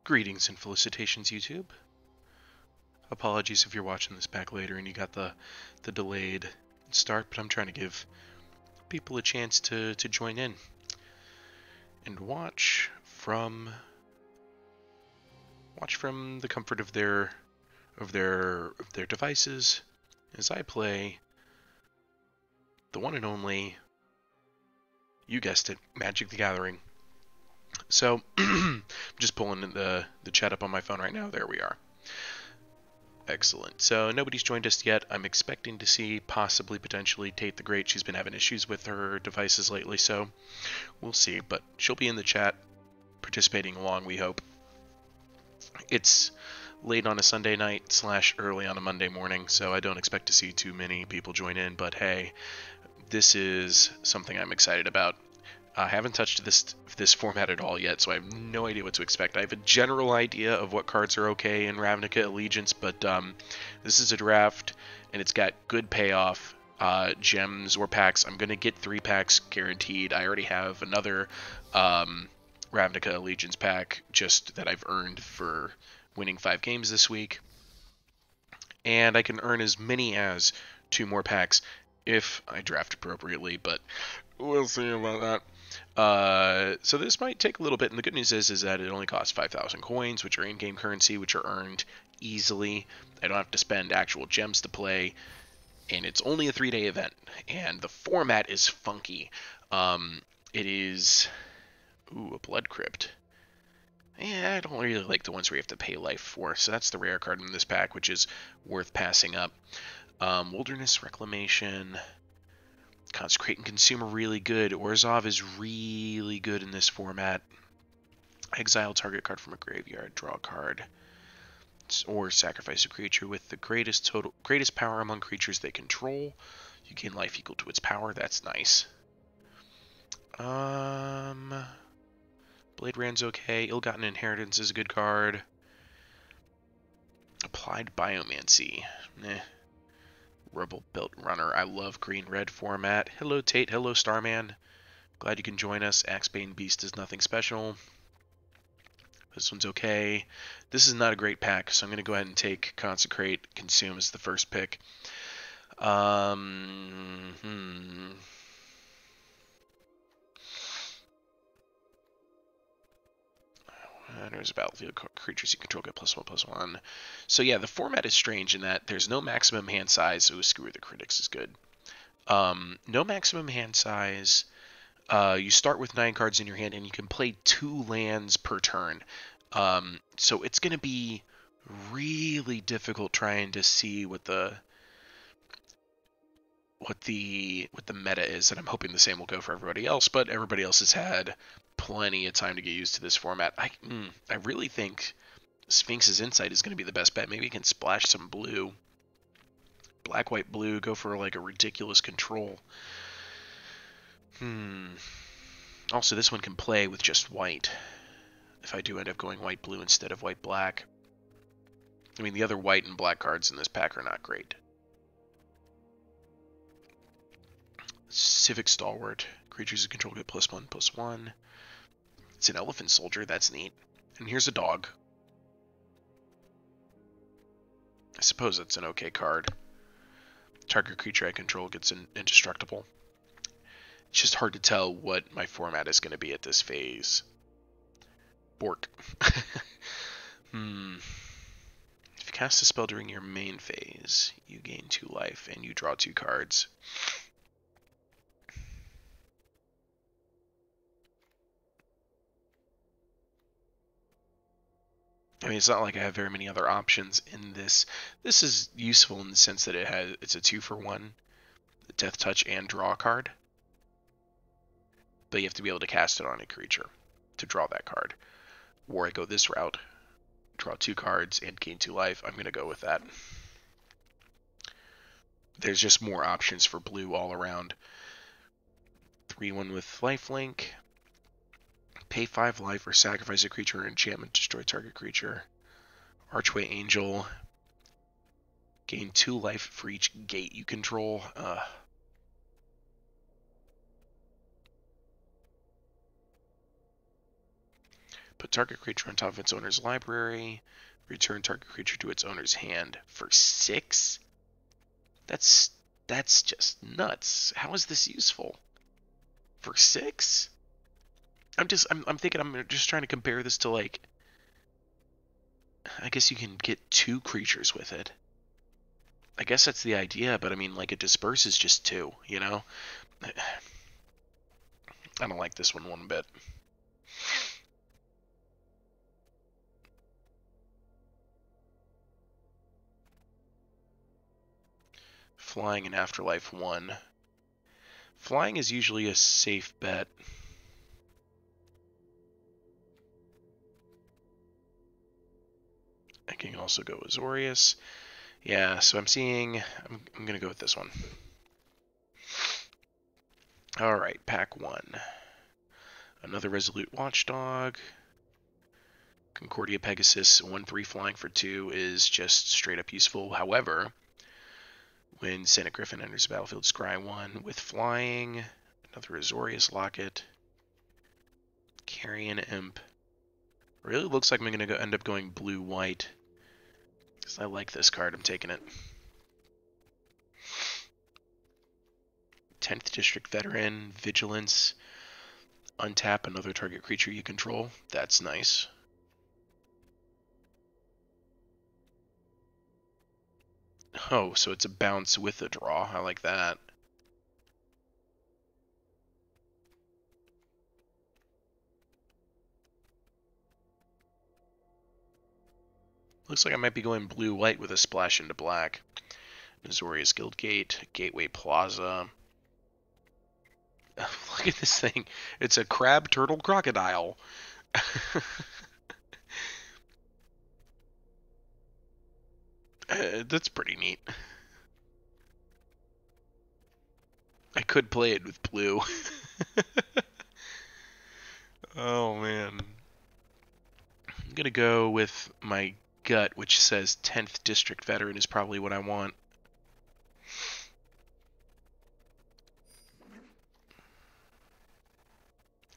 Greetings and felicitations, YouTube. Apologies if you're watching this back later and you got the delayed start, but I'm trying to give people a chance to join in and watch from the comfort of their devices as I play the one and only, you guessed it, Magic the Gathering. So, I'm just pulling the chat up on my phone right now. There we are. Excellent. So, nobody's joined us yet. I'm expecting to see, potentially, Tate the Great. She's been having issues with her devices lately, so we'll see. But she'll be in the chat, participating along, we hope. It's late on a Sunday night / early on a Monday morning, so I don't expect to see too many people join in, but hey, this is something I'm excited about. I haven't touched this format at all yet, so I have no idea what to expect. I have a general idea of what cards are okay in Ravnica Allegiance, but this is a draft, and it's got good payoff, gems or packs. I'm going to get 3 packs guaranteed. I already have another Ravnica Allegiance pack just that I've earned for winning 5 games this week. And I can earn as many as 2 more packs if I draft appropriately, but we'll see about that. So this might take a little bit, and the good news is that it only costs 5,000 coins, which are in-game currency, which are earned easily. I don't have to spend actual gems to play, and it's only a 3-day event, and the format is funky. It is... Ooh, a Blood Crypt. Yeah, I don't really like the ones where you have to pay life for, so that's the rare card in this pack, which is worth passing up. Wilderness Reclamation... Consecrate and Consume are really good. Orzhov is really good in this format. Exile target card from a graveyard, draw a card, or sacrifice a creature with the greatest power among creatures they control. You gain life equal to its power. That's nice. Blade Rand's okay. Ill-Gotten Inheritance is a good card. Applied Biomancy. Rebel Belt Runner. I love green-red format. Hello, Tate. Hello, Starman. Glad you can join us. Axebane Beast is nothing special. This one's okay. This is not a great pack, so I'm going to go ahead and take Consecrate, Consume as the first pick. There's battlefield creatures you control get +1/+1. So yeah, the format is strange in that there's no maximum hand size, so Screw the Critics is good. No maximum hand size. You start with 9 cards in your hand, and you can play 2 lands per turn. So it's going to be really difficult trying to see what the meta is, and I'm hoping the same will go for everybody else, but everybody else has had plenty of time to get used to this format. I really think Sphinx's Insight is going to be the best bet. Maybe you can splash some blue. Black, white, blue, go for like a ridiculous control. Also, this one can play with just white. If I do end up going white, blue instead of white, black. I mean, the other white and black cards in this pack are not great. Civic Stalwart. Creatures you control get +1/+1. It's an Elephant Soldier. That's neat. And here's a dog. I suppose that's an okay card. Target creature I control gets indestructible. It's just hard to tell what my format is going to be at this phase. Bork. If you cast a spell during your main phase, you gain 2 life and you draw 2 cards. I mean, it's not like I have very many other options in this. This is useful in the sense that it's a 2-for-1, Death Touch and draw a card. But you have to be able to cast it on a creature to draw that card. Or I go this route, draw 2 cards and gain 2 life. I'm going to go with that. There's just more options for blue all around. 3/1 with lifelink. Pay 5 life or sacrifice a creature or enchantment, destroy target creature. Archway Angel. Gain 2 life for each gate you control. Put target creature on top of its owner's library. Return target creature to its owner's hand for 6? That's just nuts. How is this useful? For 6? I'm thinking I'm just trying to compare this to, like, I guess you can get 2 creatures with it. I guess that's the idea, but I mean, like, it disperses just 2, you know? I don't like this one bit. Flying in Afterlife 1. Flying is usually a safe bet. I can also go Azorius. Yeah, so I'm going to go with this one. Alright, pack 1. Another Resolute Watchdog. Concordia Pegasus, 1/3 flying for 2 is just straight up useful. However, when Senate Griffin enters the battlefield, scry 1 with flying. Another Azorius Locket. Carrion Imp. Really looks like I'm going to end up going blue-white. Because I like this card. I'm taking it. 10th District Veteran. Vigilance. Untap another target creature you control. That's nice. Oh, so it's a bounce with a draw. I like that. Looks like I might be going blue-white with a splash into black. Azorius Guildgate, Gateway Plaza. Look at this thing. It's a crab, turtle, crocodile. That's pretty neat. I could play it with blue. Oh, man. I'm going to go with my gut, which says 10th District Veteran is probably what I want.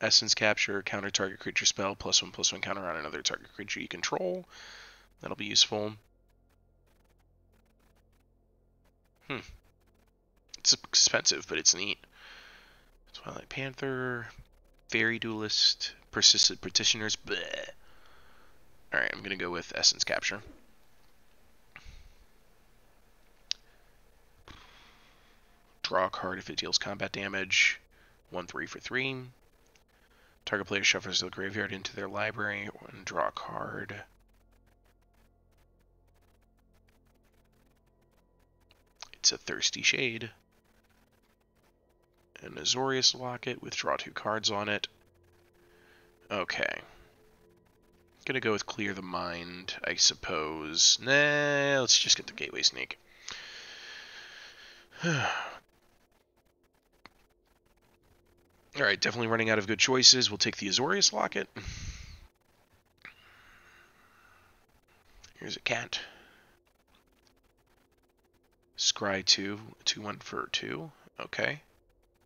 Essence Capture, counter target creature spell, +1/+1 counter on another target creature you control. That'll be useful. It's expensive, but it's neat. Twilight Panther, Fairy Duelist, Persistent Petitioners. Bleh. Alright, I'm going to go with Essence Capture. Draw a card if it deals combat damage. 1/3 for 3. Target player shuffles the graveyard into their library and draw a card. It's a Thirsty Shade. An Azorius Locket with draw 2 cards on it. Okay. Gonna go with Clear the Mind, I suppose. Nah, let's just get the Gateway Sneak. Alright, definitely running out of good choices. We'll take the Azorius Locket. Here's a cat. Scry 2, 2/1 for 2. Okay.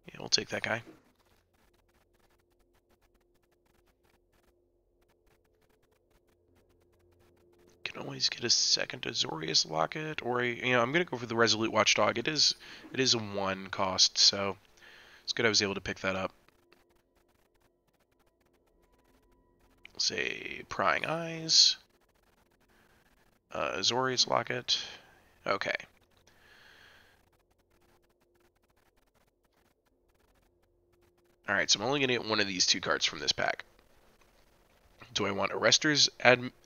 Yeah, we'll take that guy. Can always get a second Azorius Locket, or I'm gonna go for the Resolute Watchdog. It is a 1 cost, so it's good I was able to pick that up. Say Prying Eyes. Azorius Locket. Okay. Alright, so I'm only going to get one of these 2 cards from this pack. Do I want Arrester's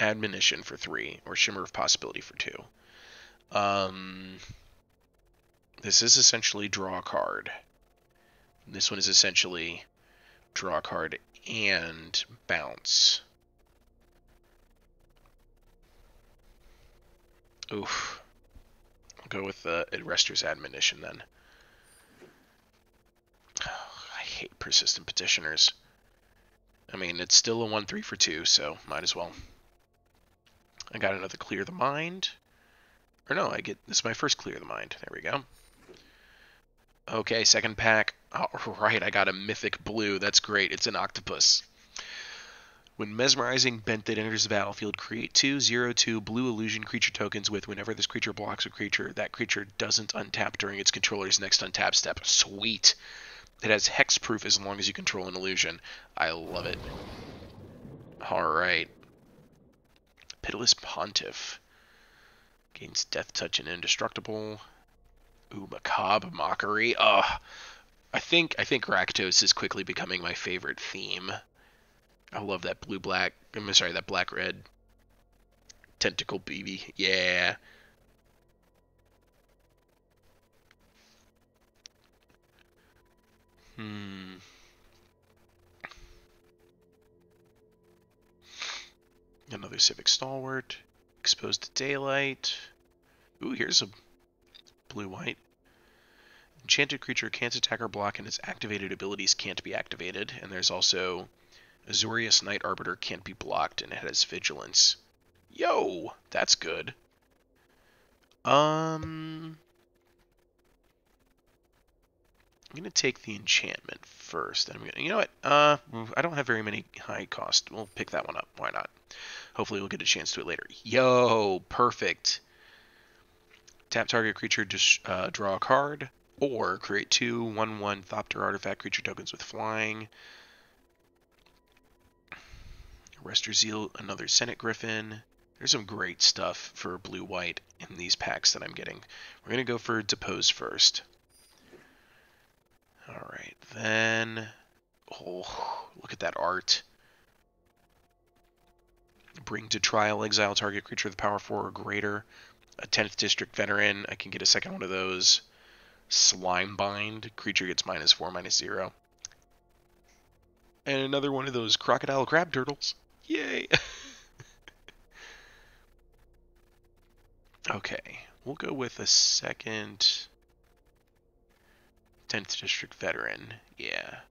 Admonition for 3, or Shimmer of Possibility for 2? This is essentially draw a card. This one is essentially draw a card and bounce. Oof. I'll go with the Arrester's Admonition then. I hate Persistent Petitioners. I mean, it's still a 1/3 for 2, so might as well. I got another Clear the Mind. Or no, this is my first Clear the Mind. There we go. Okay, second pack. Alright, I got a Mythic Blue. That's great. It's an octopus. When mesmerizing Benthet enters the battlefield, create 2/0/2 blue illusion creature tokens with whenever this creature blocks a creature, that creature doesn't untap during its controller's next untap step. Sweet. It has hexproof as long as you control an illusion. I love it. Alright. Pitiless Pontiff. Gains Death Touch and Indestructible. Ooh, Macabre Mockery. I think Rakdos is quickly becoming my favorite theme. I love that blue-black, I'm sorry, that black-red tentacle BB. Yeah. Another Civic Stalwart. Exposed to Daylight. Ooh, here's a blue-white. Enchanted creature can't attack or block, and its activated abilities can't be activated. And there's also Azorius Night Arbiter can't be blocked, and it has Vigilance. Yo! That's good. I'm gonna take the enchantment first. Then I'm gonna, you know what? I don't have very many high cost. We'll pick that one up. Why not? Hopefully we'll get a chance to it later. Yo, perfect. Tap target creature, draw a card, or create 2/1/1 Thopter artifact creature tokens with flying. Rester Zeal, another Senate Griffin. There's some great stuff for blue-white in these packs that I'm getting. We're gonna go for Depose first. Alright, then... Oh, look at that art. Bring to trial, exile target creature with power 4 or greater. A 10th District Veteran, I can get a second one of those. Slimebind, creature gets -4/-0. And another one of those Crocodile Crab Turtles. Yay! Okay, we'll go with a second 10th District Veteran. Yeah.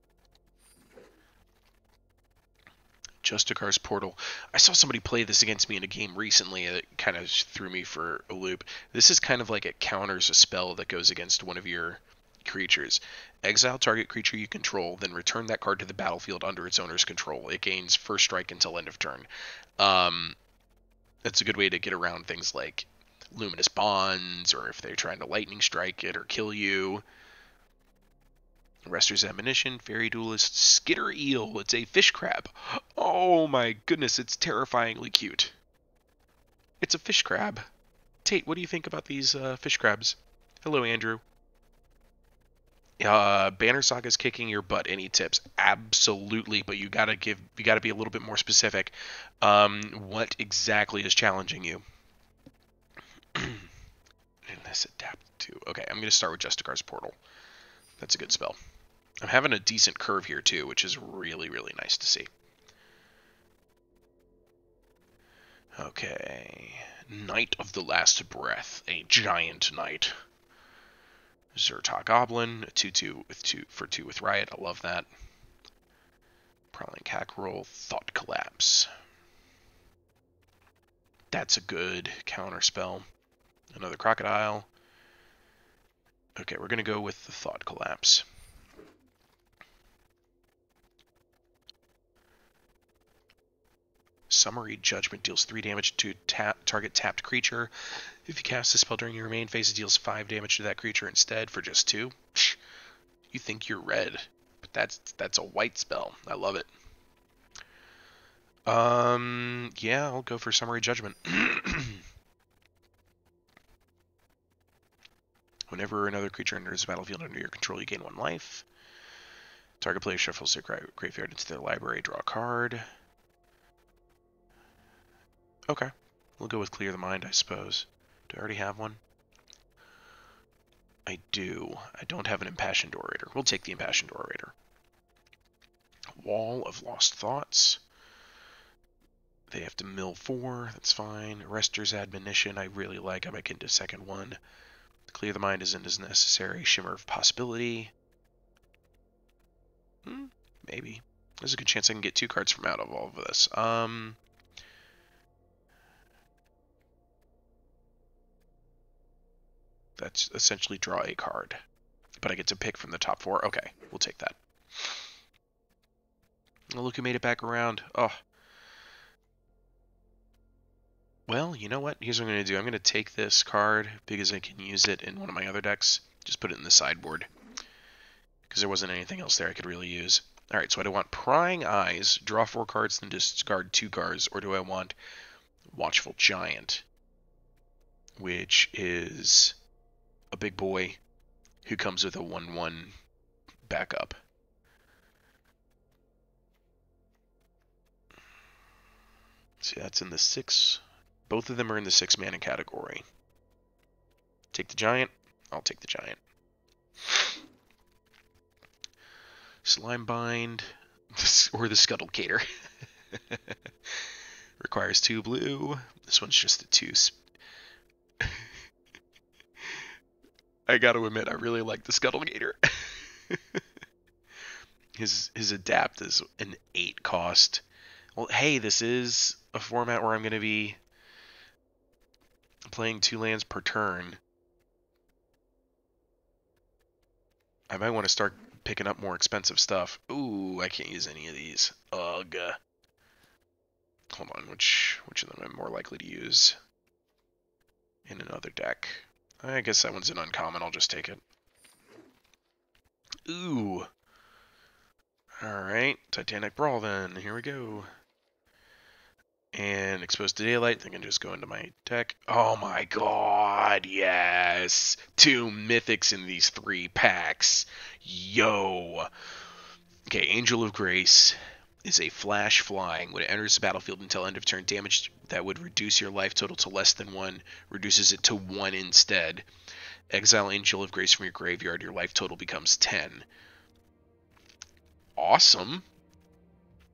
Justicar's Portal. I saw somebody play this against me in a game recently that kind of threw me for a loop. This is kind of like it counters a spell that goes against one of your creatures. Exile target creature you control, then return that card to the battlefield under its owner's control. It gains first strike until end of turn. That's a good way to get around things like Luminous Bonds, or if they're trying to lightning strike it or kill you. Rester's Admonition, Fairy Duelist, Skitter Eel. It's a fish crab. Oh my goodness, it's terrifyingly cute. It's a fish crab. Tate, what do you think about these fish crabs? Hello, Andrew. Banner Saga's kicking your butt. Any tips? Absolutely, but you gotta be a little bit more specific. What exactly is challenging you? And this adapt to. Okay, I'm gonna start with Justicar's Portal. That's a good spell. I'm having a decent curve here too, which is really, really nice to see. Okay. Knight of the Last Breath, a giant knight. Zertok Goblin, a 2/2 with 2 with Riot. I love that. Prowling Cackerel, Thought Collapse. That's a good counter spell. Another Crocodile. Okay, we're gonna go with the Thought Collapse. Summary Judgment deals 3 damage to target tapped creature. If you cast this spell during your main phase, it deals 5 damage to that creature instead for just 2. You think you're red, but that's a white spell. I love it. Yeah, I'll go for Summary Judgment. Whenever another creature enters the battlefield under your control, you gain 1 life. Target player shuffles their graveyard into their library, draw a card. Okay, we'll go with Clear the Mind, I suppose. Do I already have one? I do. I don't have an Impassioned Orator. We'll take the Impassioned Orator. Wall of Lost Thoughts. They have to mill 4, that's fine. Rester's Admonition, I really like. I might get into second one. Clear the Mind isn't as necessary. Shimmer of Possibility. Maybe. There's a good chance I can get 2 cards from out of all of this. That's essentially draw a card. But I get to pick from the top 4. Okay, we'll take that. Oh, look who made it back around. Oh, Well, you know what? Here's what I'm going to do. I'm going to take this card because I can use it in one of my other decks. Just put it in the sideboard because there wasn't anything else there I could really use. All right, so do I want Prying Eyes, draw 4 cards, then discard 2 cards, or do I want Watchful Giant, which is a big boy who comes with a 1/1 backup? See, that's in the 6. Both of them are in the 6 mana category. Take the Giant. I'll take the Giant. Slimebind, or the Scuttlecator. Requires 2 blue. This one's just a 2. I gotta admit, I really like the Scuttlecator. His adapt is an 8 cost. Well, hey, this is a format where I'm going to be playing 2 lands per turn. I might want to start picking up more expensive stuff. Ooh, I can't use any of these. Ugh. Hold on, which of them I'm more likely to use in another deck? I guess that one's an uncommon. I'll just take it. Ooh. Alright, Titanic Brawl then. Here we go. And Exposed to Daylight, I can just go into my deck. Oh my god, yes! 2 mythics in these 3 packs. Yo! Okay, Angel of Grace is a flash flying. When it enters the battlefield until end of turn, damage that would reduce your life total to less than 1 reduces it to 1 instead. Exile Angel of Grace from your graveyard, your life total becomes 10. Awesome!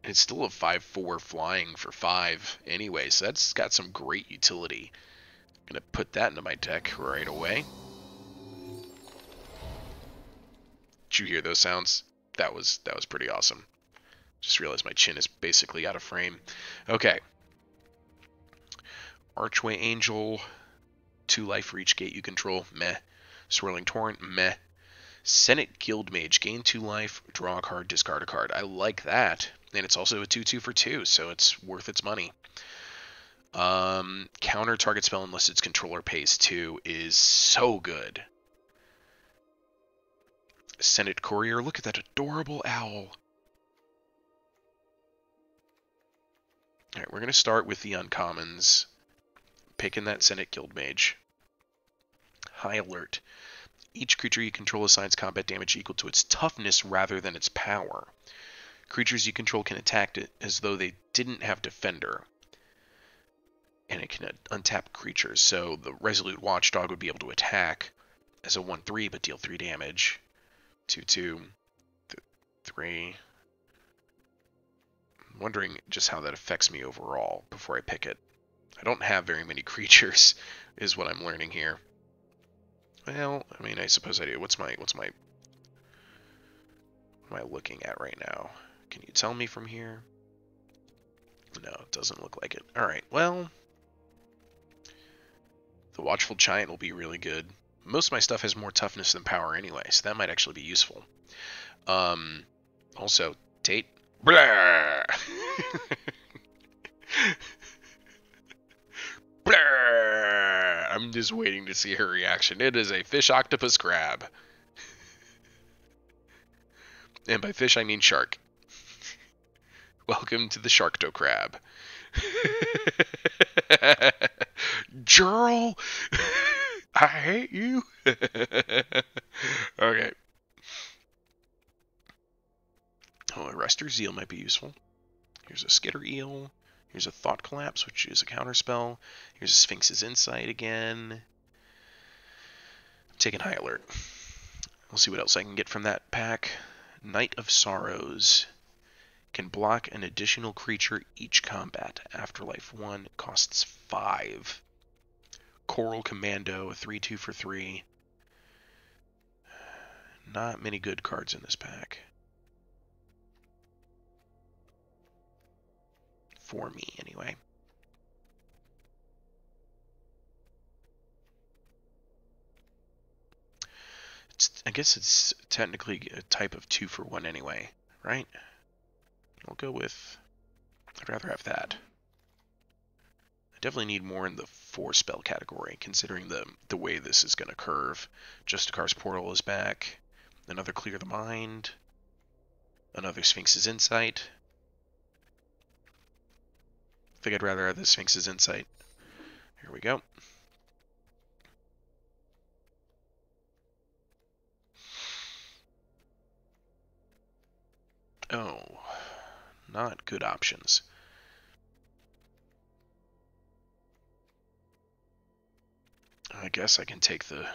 It's still a 5/4 flying for 5 anyway, so that's got some great utility. I'm going to put that into my deck right away. Did you hear those sounds? That was pretty awesome. Just realized my chin is basically out of frame. Okay. Archway Angel, 2 life for each gate you control, meh. Swirling Torrent, meh. Senate Guildmage, gain 2 life, draw a card, discard a card. I like that. And it's also a 2/2 for 2, so it's worth its money. Counter target spell unless its controller pays 2 is so good. Senate Courier, look at that adorable owl. Alright, we're going to start with the uncommons. Picking that Senate Guildmage. High Alert. Each creature you control assigns combat damage equal to its toughness rather than its power. Creatures you control can attack it as though they didn't have Defender. And it can untap creatures. So the Resolute Watchdog would be able to attack as a 1/3 but deal 3 damage. 2/2. 3. I'm wondering just how that affects me overall before I pick it. I don't have very many creatures, is what I'm learning here. Well, I mean, I suppose I do. What am I looking at right now? Can you tell me from here? No, it doesn't look like it. Alright, well, the Watchful Giant will be really good. Most of my stuff has more toughness than power anyway, so that might actually be useful. Also, Tate. Blah! Blah! I'm just waiting to see her reaction. It is a fish octopus crab. And by fish, I mean shark. Welcome to the Sharkto Crab. Gerl, I hate you. Okay. Oh, a Rester's Eel might be useful. Here's a Skitter Eel. Here's a Thought Collapse, which is a counterspell. Here's a Sphinx's Insight again. I'm taking High Alert. We'll see what else I can get from that pack. Night of Sorrows. Can block an additional creature each combat. Afterlife 1 costs 5. Coral Commando, a 3/2 for 3. Not many good cards in this pack. For me, anyway. I guess it's technically a type of 2 for 1 anyway, right? I'll go with... I'd rather have that. I definitely need more in the 4-spell category, considering the way this is going to curve. Justicar's Portal is back. Another Clear the Mind. Another Sphinx's Insight. I think I'd rather have the Sphinx's Insight. Here we go. Oh, not good options. I guess I can take the...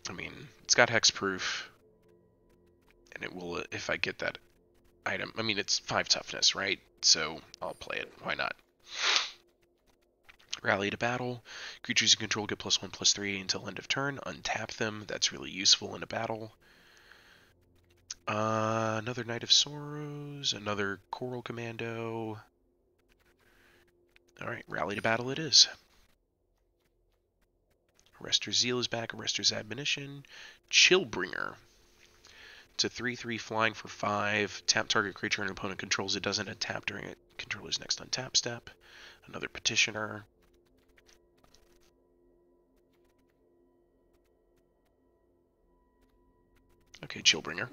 I mean, it's got hexproof, and it will, if I get that item, I mean, it's 5 toughness, right? So I'll play it. Why not? Rally to battle. Creatures you control get +1/+3 until end of turn. Untap them. That's really useful in a battle. Another Knight of Sorrows. Another Coral Commando. Alright, Rally to battle it is. Arrester's Zeal is back. Arrester's Admonition. Chillbringer. It's a 3/3 flying for 5. Tap target creature an opponent controls. It doesn't untap during a controller's next untap step. Another Petitioner. Okay, Chillbringer.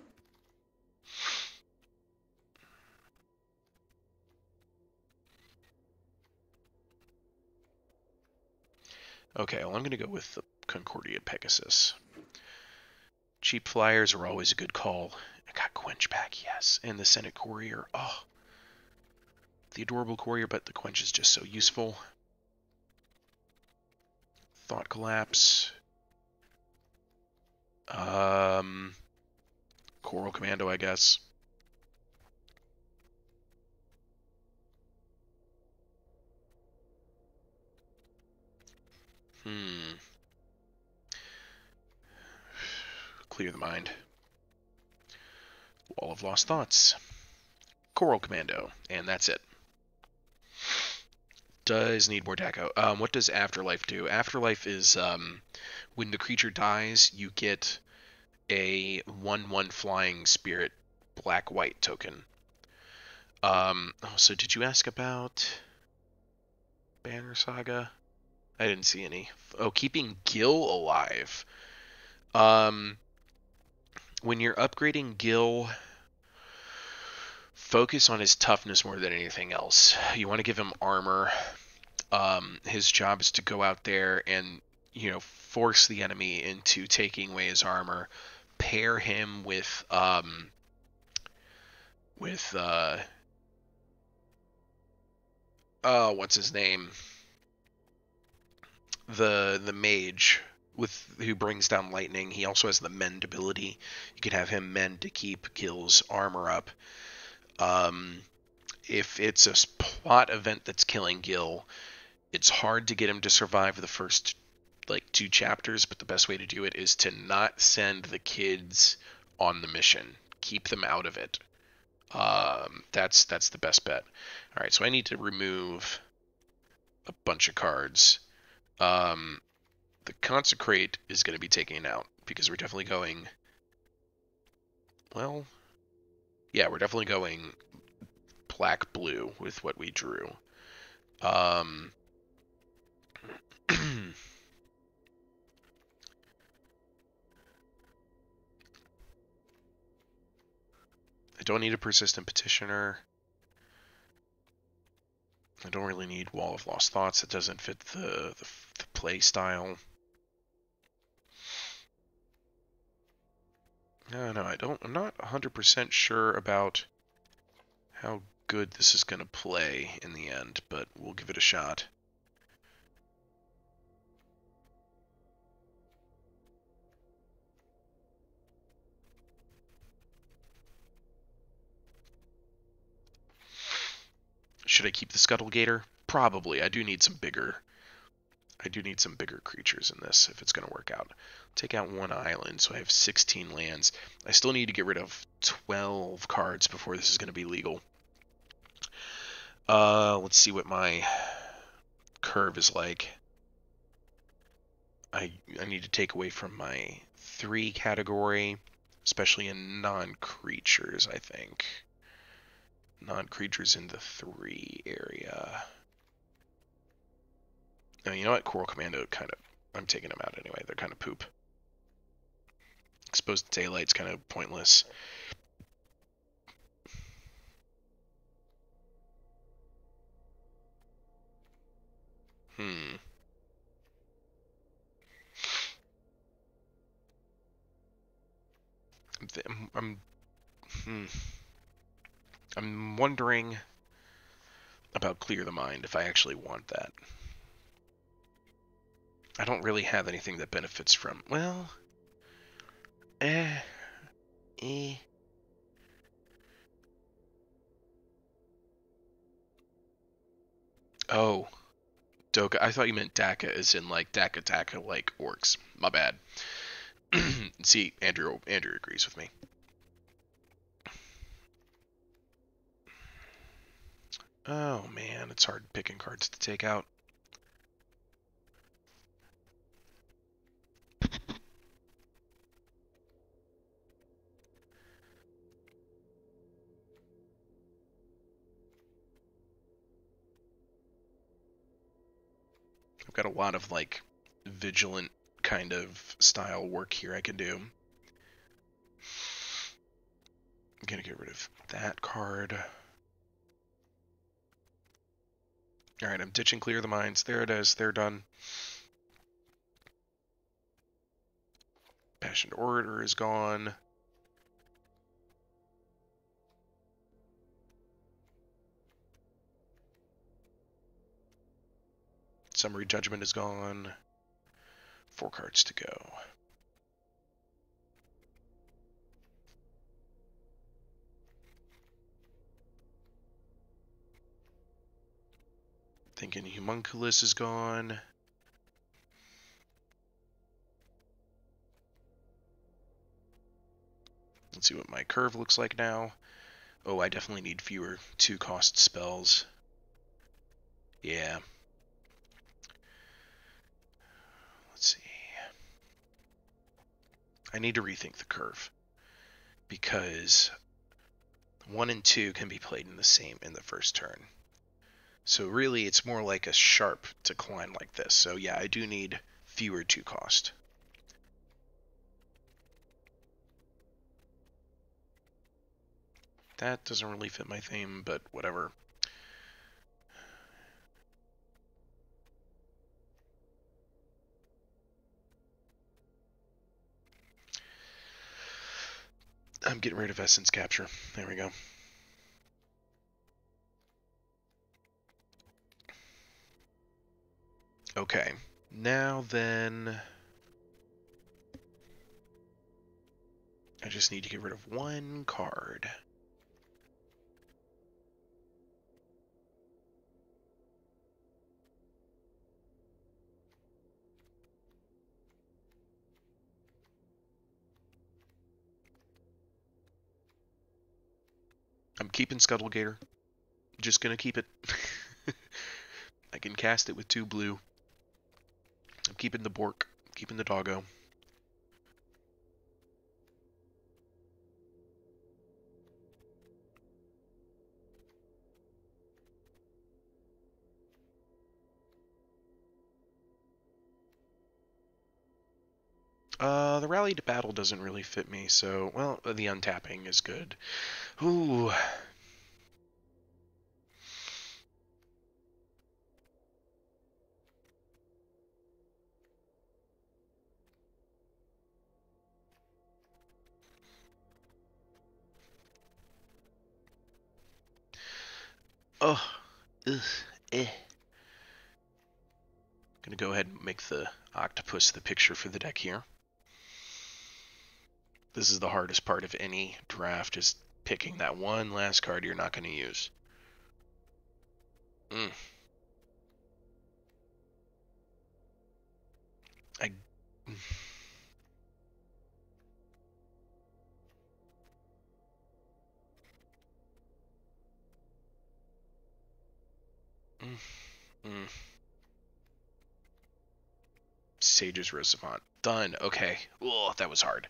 Okay, well, I'm going to go with the Concordia Pegasus. Cheap flyers are always a good call. I got Quench back, yes. And the Senate Courier. Oh, the adorable Courier, but the Quench is just so useful. Thought Collapse. Coral Commando, I guess. Clear the Mind. Wall of Lost Thoughts. Coral Commando, and that's it. Does need more deco. What does Afterlife do? Afterlife is when the creature dies, you get a 1/1 flying spirit black-white token. So did you ask about Banner Saga? I didn't see any. Oh, keeping Gil alive. When you're upgrading Gil, focus on his toughness more than anything else. You want to give him armor. His job is to go out there and, force the enemy into taking away his armor. Pair him with what's his name? The mage who brings down lightning. He also has the mend ability. You can have him mend to keep Gil's armor up. If it's a plot event that's killing Gil, it's hard to get him to survive the first 2 chapters, but the best way to do it is to not send the kids on the mission. Keep them out of it. That's the best bet. All right, so I need to remove a bunch of cards. The Consecrate is going to be taken out because we're definitely going... Well, yeah, we're definitely going black-blue with what we drew. I don't need a Persistent Petitioner. I don't really need Wall of Lost Thoughts. It doesn't fit the play style. No, I'm not 100% sure about how good this is going to play in the end, but we'll give it a shot. Should I keep the Scuttlegator? Probably. I do need some bigger creatures in this if it's going to work out. Take out 1 island, so I have 16 lands. I still need to get rid of 12 cards before this is going to be legal. Let's see what my curve is like. I need to take away from my 3 category, especially in non-creatures, I think. Non-creatures in the 3 area. Oh, you know what? Coral Commando kind of... I'm taking them out anyway. They're kind of poop. Exposed Daylight's kind of pointless. I'm I'm wondering about Clear the Mind, if I actually want that. I don't really have anything that benefits from... Well... Oh. Doka. I thought you meant Daka as in, like, Daka like orcs. My bad. See, Andrew agrees with me. Oh, man. It's hard picking cards to take out. I've got a lot of, like, vigilant kind of style work here I can do. I'm gonna get rid of that card. Alright, I'm ditching Clear the Minds. There it is. They're done. Passionate Orator is gone. Summary Judgment is gone. 4 cards to go. Thinking Homunculus is gone. Let's see what my curve looks like now. Oh, I definitely need fewer 2-cost spells. Yeah. Let's see. I need to rethink the curve. Because 1 and 2 can be played in the first turn. So really, it's more like a sharp decline like this. So yeah, I do need fewer 2-cost. That doesn't really fit my theme, but whatever. I'm getting rid of Essence Capture. There we go. Okay, now then... I just need to get rid of 1 card. I'm keeping Scuttlegator. Just gonna keep it. I can cast it with 2 blue. I'm keeping the Bork. Keeping the Doggo. The Rally to Battle doesn't really fit me, so, well, the untapping is good. Ooh. Oh. Ugh. Eh. Gonna go ahead and make the octopus the picture for the deck here. This is the hardest part of any draft, is picking that one last card you're not going to use. I... Sage's Rose Savant. Done. Okay. Oh, that was hard.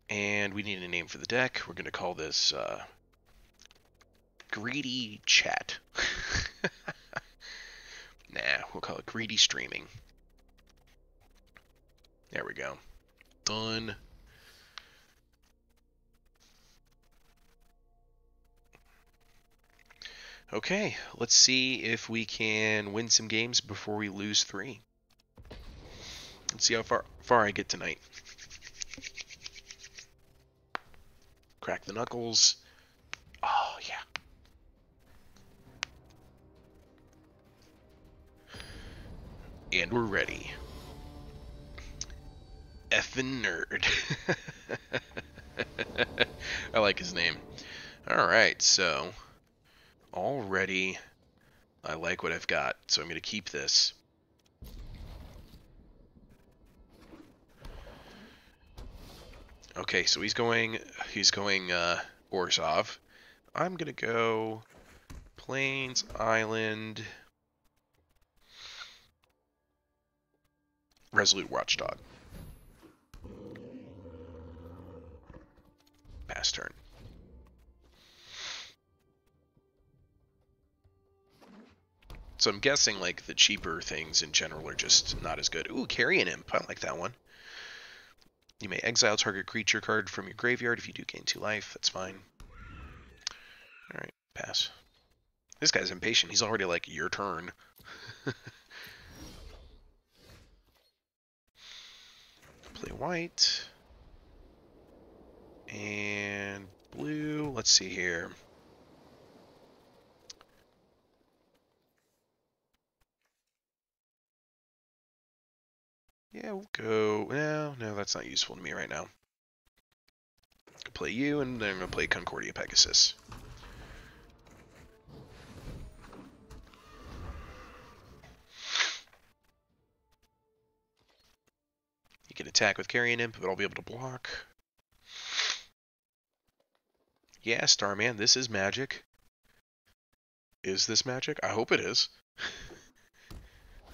And we need a name for the deck. We're going to call this Greedy Chat. Nah, we'll call it Greedy Streaming. There we go. Done. Okay, let's see if we can win some games before we lose 3. Let's see how far I get tonight. Crack the knuckles. Oh, yeah. And we're ready. Effin' nerd. I like his name. Alright, so already I like what I've got, so I'm going to keep this. Okay, so he's going Orzhov. I'm going to go Plains, Island, Resolute Watchdog. Pass turn. So I'm guessing like the cheaper things in general are just not as good. Ooh, Carrion Imp. I like that one. You may exile target creature card from your graveyard if you do gain 2 life. That's fine. Alright, pass. This guy's impatient. He's already like, your turn. Play white. And blue. Let's see here. Yeah, we'll go... No, that's not useful to me right now. I'll play you, and then I'm going to play Concordia Pegasus. You can attack with Carrion Imp, but I'll be able to block. Yeah, Starman, this is magic. Is this magic? I hope it is.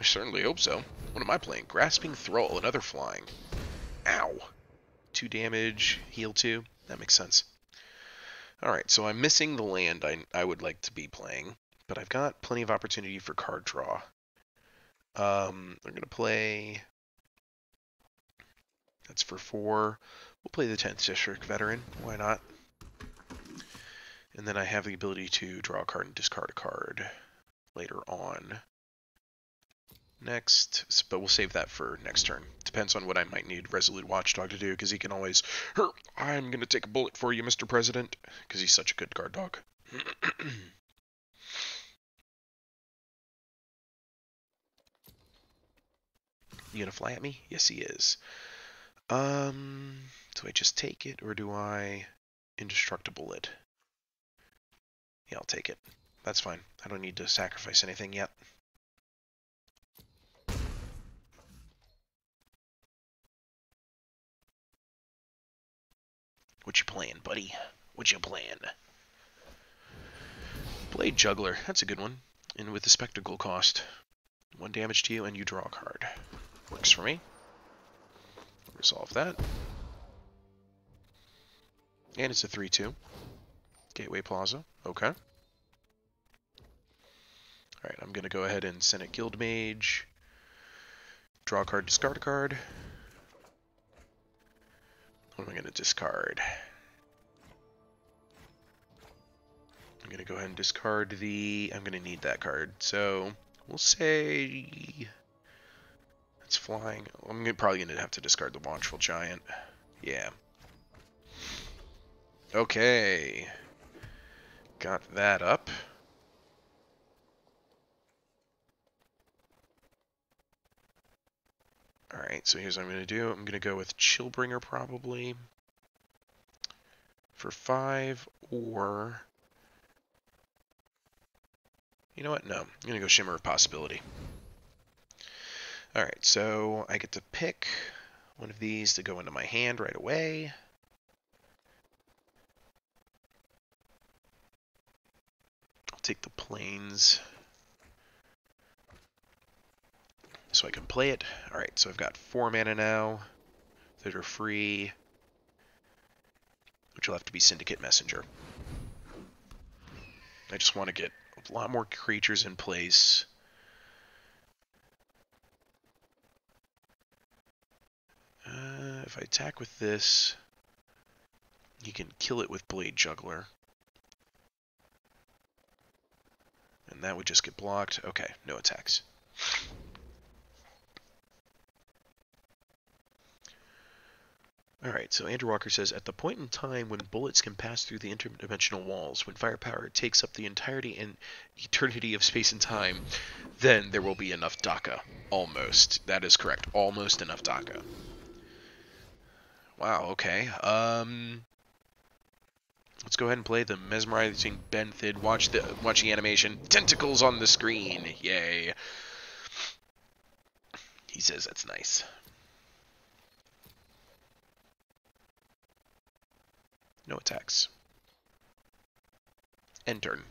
I certainly hope so. What am I playing? Grasping Thrall, another flying. Ow. 2 damage, heal 2. That makes sense. Alright, so I'm missing the land I would like to be playing, but I've got plenty of opportunity for card draw. I'm going to play... That's for 4. We'll play the 10th District Veteran. Why not? And then I have the ability to draw a card and discard a card later on. Next, but we'll save that for next turn. Depends on what I might need Resolute Watchdog to do, because he can always, I'm going to take a bullet for you, Mr. President, because he's such a good guard dog. You gonna fly at me? Yes, he is. Do I just take it, or do I indestructible it? Yeah, I'll take it. That's fine. I don't need to sacrifice anything yet. What you playing, buddy? What you playing? Blade Juggler. That's a good one. And with the spectacle cost. 1 damage to you, and you draw a card. Works for me. Resolve that. And it's a 3/2. Gateway Plaza. Okay. Alright, I'm going to go ahead and Senate Guild Mage. Draw a card, discard a card. What am I going to discard? I'm going to go ahead and discard the... I'm going to need that card. So, we'll say... It's flying. I'm probably going to have to discard the Watchful Giant. Yeah. Okay. Got that up. Alright, so here's what I'm going to do. I'm going to go with Chillbringer probably for 5, or... You know what? No. I'm going to go Shimmer of Possibility. Alright, so I get to pick one of these to go into my hand right away. I'll take the Plains so I can play it. Alright, so I've got 4 mana now that are free. which will have to be Syndicate Messenger. I just want to get a lot more creatures in place. If I attack with this, he can kill it with Blade Juggler. And that would just get blocked. Okay, no attacks. Alright, so Andrew Walker says, at the point in time when bullets can pass through the interdimensional walls, when firepower takes up the entirety and eternity of space and time, then there will be enough DACA. Almost. That is correct. Almost enough DACA. Wow, okay. Let's go ahead and play the mesmerizing Benthid. Watch the animation. Tentacles on the screen. Yay. He says that's nice. No attacks. End turn.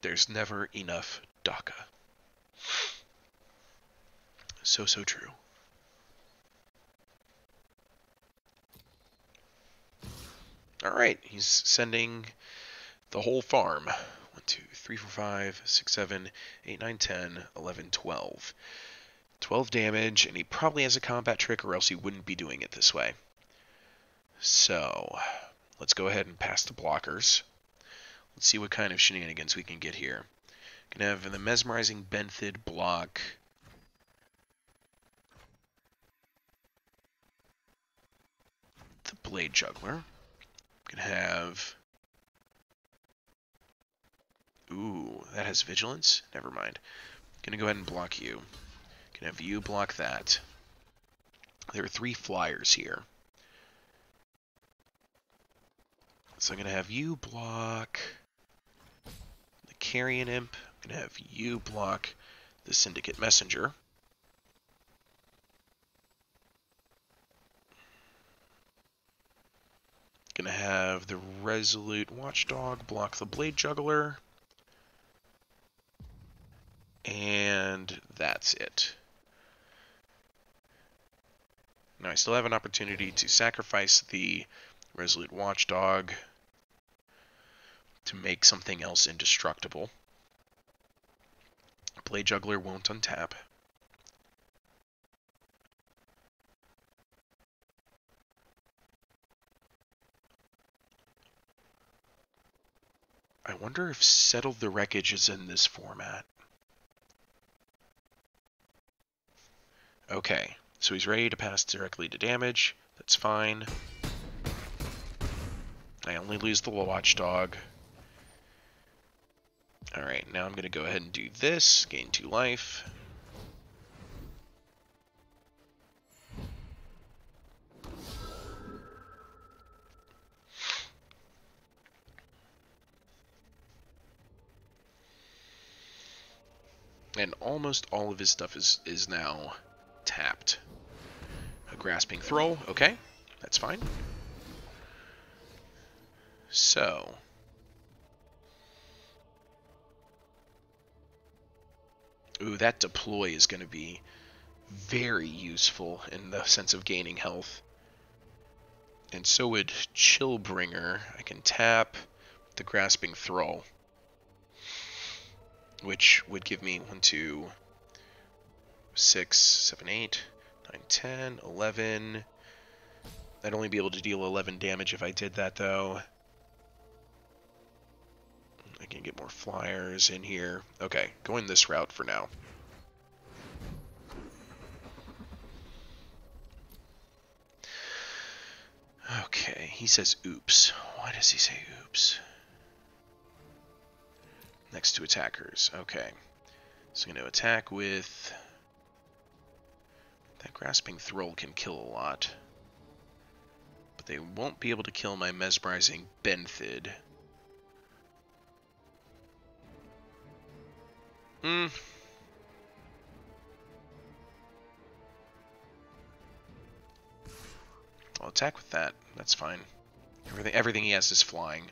There's never enough DACA. So true. Alright, he's sending the whole farm. 1, 2, 3, 4, 5, 6, 7, 8, 9, 10, 11, 12. 12 damage, and he probably has a combat trick, or else he wouldn't be doing it this way. So, let's go ahead and pass the blockers. Let's see what kind of shenanigans we can get here. Gonna have the mesmerizing Benthid block. The Blade Juggler. Gonna have... Ooh, that has vigilance? Never mind. Gonna go ahead and block you. Gonna have you block that. There are 3 flyers here. So I'm gonna have you block the Carrion Imp. I'm gonna have you block the Syndicate Messenger. Gonna have the Resolute Watchdog block the Blade Juggler. And that's it. Now I still have an opportunity to sacrifice the Resolute Watchdog to make something else indestructible. Blade Juggler won't untap. I wonder if Settle the Wreckage is in this format. Okay, so he's ready to pass directly to damage. That's fine. I only lose the Watchdog. Alright, now I'm going to go ahead and do this. Gain 2 life. And almost all of his stuff is now tapped. A Grasping Thrall, okay, that's fine. So, ooh, that deploy is going to be very useful in the sense of gaining health. And so would Chillbringer. I can tap the Grasping Thrall, which would give me 1, 2, 6, 7, 8, 9, 10, 11. I'd only be able to deal 11 damage if I did that, though. I can get more flyers in here. Okay, going this route for now. Okay, he says oops. Why does he say oops? Next to attackers. Okay. So I'm going to attack with... That Grasping Thrall can kill a lot. But they won't be able to kill my mesmerizing Benthid. I'll attack with that. That's fine. Everything he has is flying.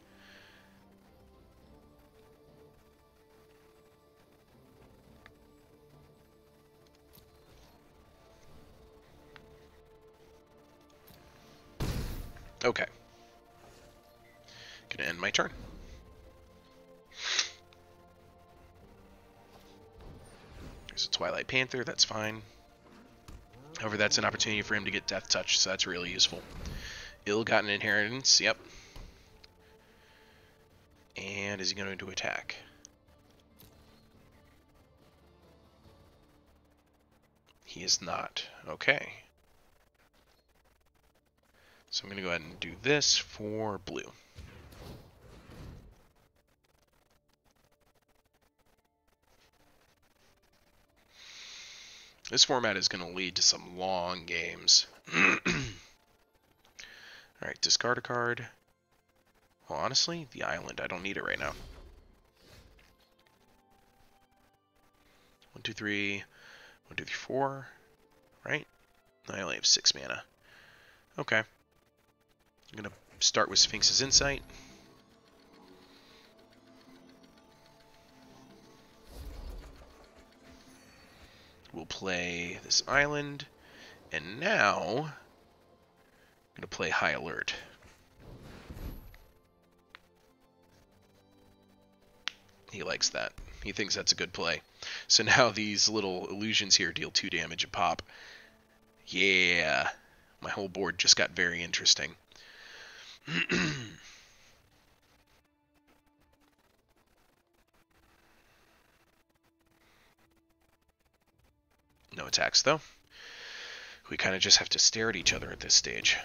Okay. Gonna end my turn. There's a Twilight Panther, that's fine. However, that's an opportunity for him to get Death Touch, so that's really useful. Ill-gotten inheritance, yep. And is he going to attack? He is not. Okay. So I'm going to go ahead and do this for blue. This format is going to lead to some long games. Alright, discard a card. Well, honestly, the island. I don't need it right now. 1, 2, 3. 1, 2, 3, 4. Right? I only have 6 mana. Okay. I'm going to start with Sphinx's Insight. We'll play this island. And now, I'm going to play High Alert. He likes that. He thinks that's a good play. So now these little illusions here deal 2 damage a pop. Yeah. My whole board just got very interesting. No attacks, though. We kind of just have to stare at each other at this stage.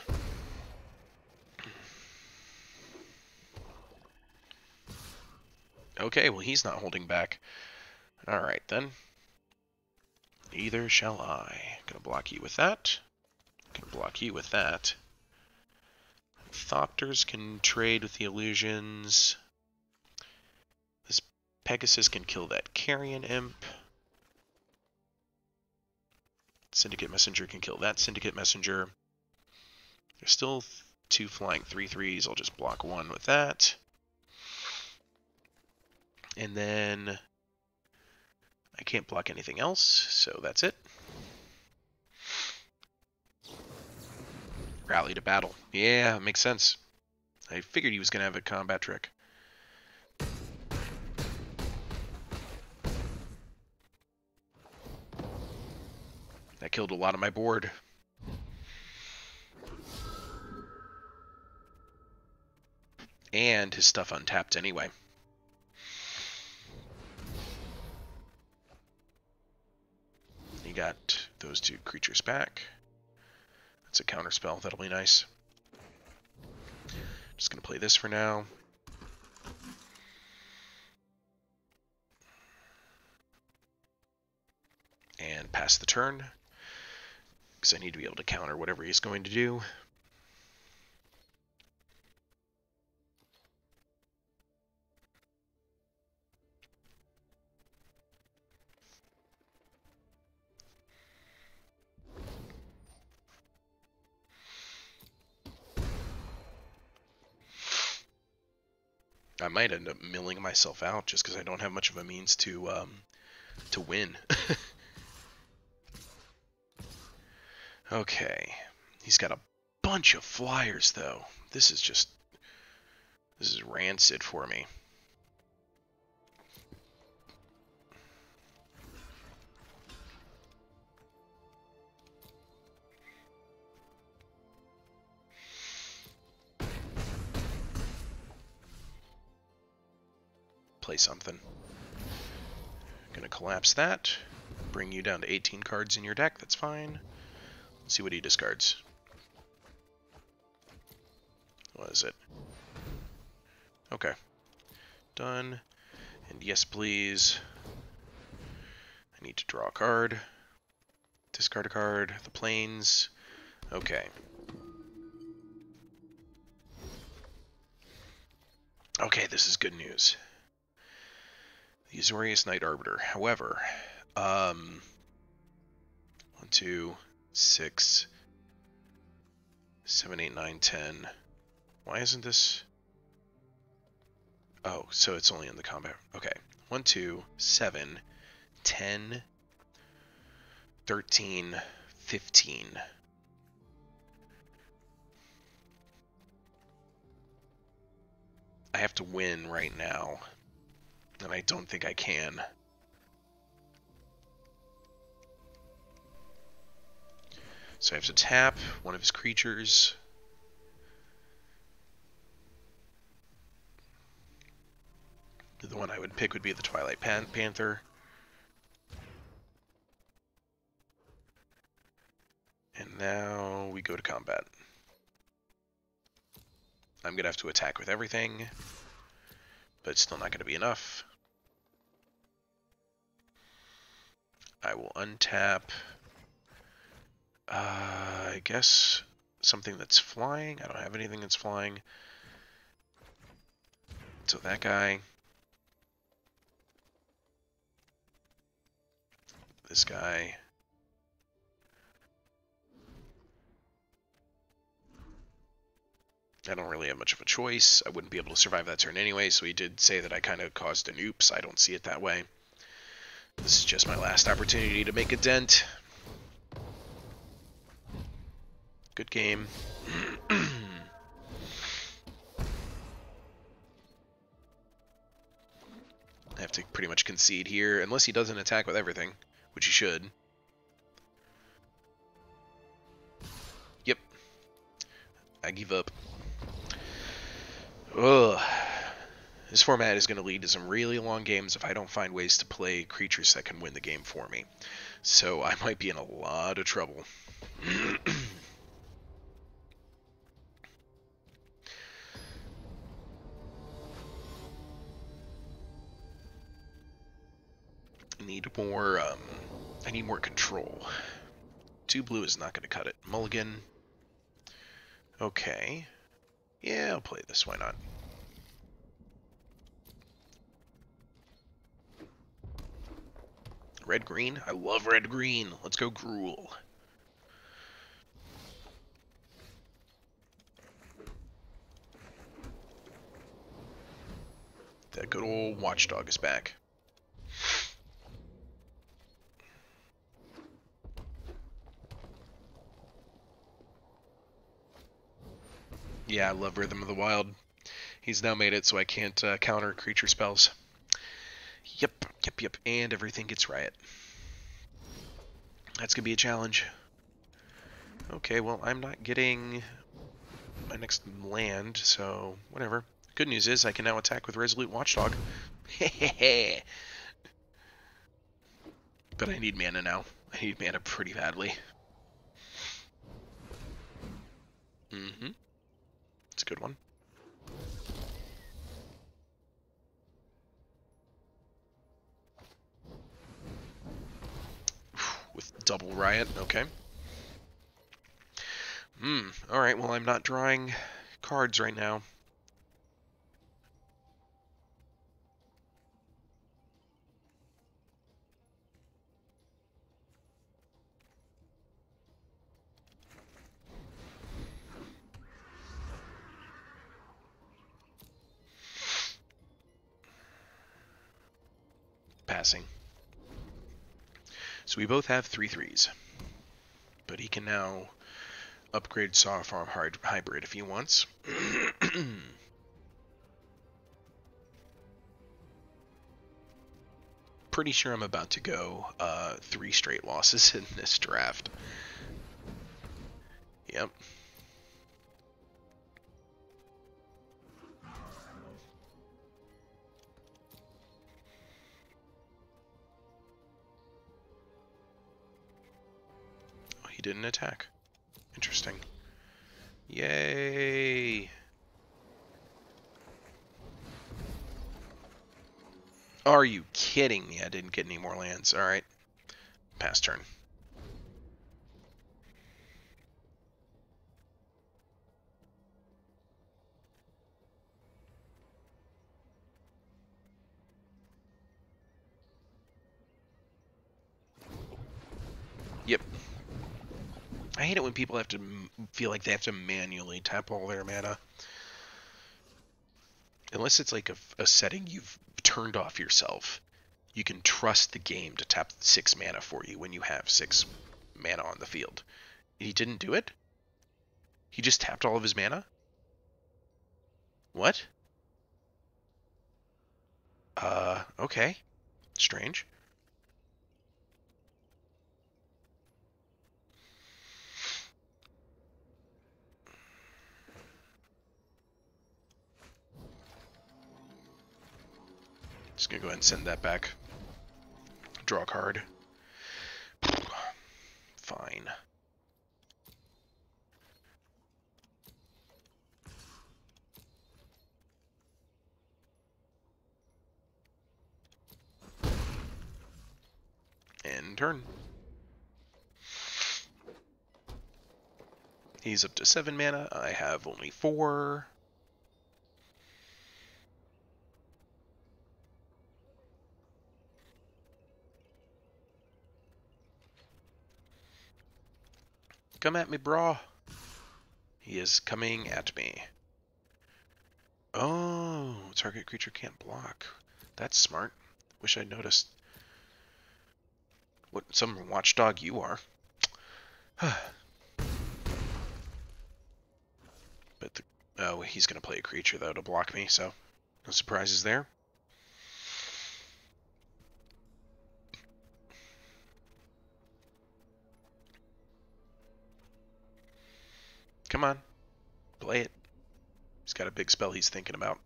Okay, well, he's not holding back. Alright, then. Neither shall I. Gonna block you with that. Gonna block you with that. Thopters can trade with the illusions. This Pegasus can kill that Carrion Imp. Syndicate Messenger can kill that Syndicate Messenger. There's still 2 flying 3/3s. I'll just block 1 with that. And then I can't block anything else, so that's it. Rally to battle. Yeah, makes sense. I figured he was going to have a combat trick. That killed a lot of my board. And his stuff untapped anyway. He got those 2 creatures back. That's a counterspell. That'll be nice. Just going to play this for now. And pass the turn. Because I need to be able to counter whatever he's going to do. I might end up milling myself out just because I don't have much of a means to win. Okay. He's got a bunch of flyers, though. This is rancid for me. Play something. Gonna collapse that. Bring you down to 18 cards in your deck. That's fine. Let's see what he discards. What is it? Okay. Done. And yes, please. I need to draw a card. Discard a card. The planes. Okay. Okay, this is good news. The Azorius Knight Arbiter. However, 1, 2, 6, 7, 8, 9, 10. Why isn't this? Oh, so it's only in the combat. Okay. 1, 2, 7, 10, 13, 15. I have to win right now, and I don't think I can. So I have to tap one of his creatures. The one I would pick would be the Twilight Panther. And now we go to combat. I'm going to have to attack with everything, but it's still not going to be enough. I will untap, I guess, something that's flying. I don't have anything that's flying. So that guy. This guy. I don't really have much of a choice. I wouldn't be able to survive that turn anyway, so he did say that I kind of caused an oops. I don't see it that way. This is just my last opportunity to make a dent. Good game. I have to pretty much concede here, unless he doesn't attack with everything, which he should. Yep. I give up. Ugh. This format is going to lead to some really long games if I don't find ways to play creatures that can win the game for me. So I might be in a lot of trouble. I need more control. 2 blue is not going to cut it. Mulligan. Okay. Yeah, I'll play this. Why not? Red-green? I love red-green. Let's go Gruul. That good old watchdog is back. Yeah, I love Rhythm of the Wild. He's now made it so I can't counter creature spells. Yep. And everything gets Riot. That's going to be a challenge. Okay, well, I'm not getting my next land, so whatever. Good news is I can now attack with Resolute Watchdog. Hehehe. But I need mana now. I need mana pretty badly. It's a good one. With double Riot, okay. Alright, well, I'm not drawing cards right now. Passing. So we both have 3/3s. But he can now upgrade Saw Farm Hybrid if he wants. Pretty sure I'm about to go 3 straight losses in this draft. Yep. Oh, he didn't attack. Interesting. Yay! Are you kidding me? I didn't get any more lands. Alright. Pass turn. Yep. I hate it when people have to feel like they have to manually tap all their mana. Unless it's like a setting you've turned off yourself, you can trust the game to tap 6 mana for you when you have 6 mana on the field. He didn't do it? He just tapped all of his mana? What? Okay. Strange. Just gonna go ahead and send that back. Draw a card. Fine. End turn. He's up to 7 mana. I have only 4. Come at me, brah. He is coming at me. Oh, target creature can't block. That's smart. Wish I'd noticed. What some watchdog you are. But oh, he's gonna play a creature though to block me, so no surprises there. Come on, play it. He's got a big spell he's thinking about.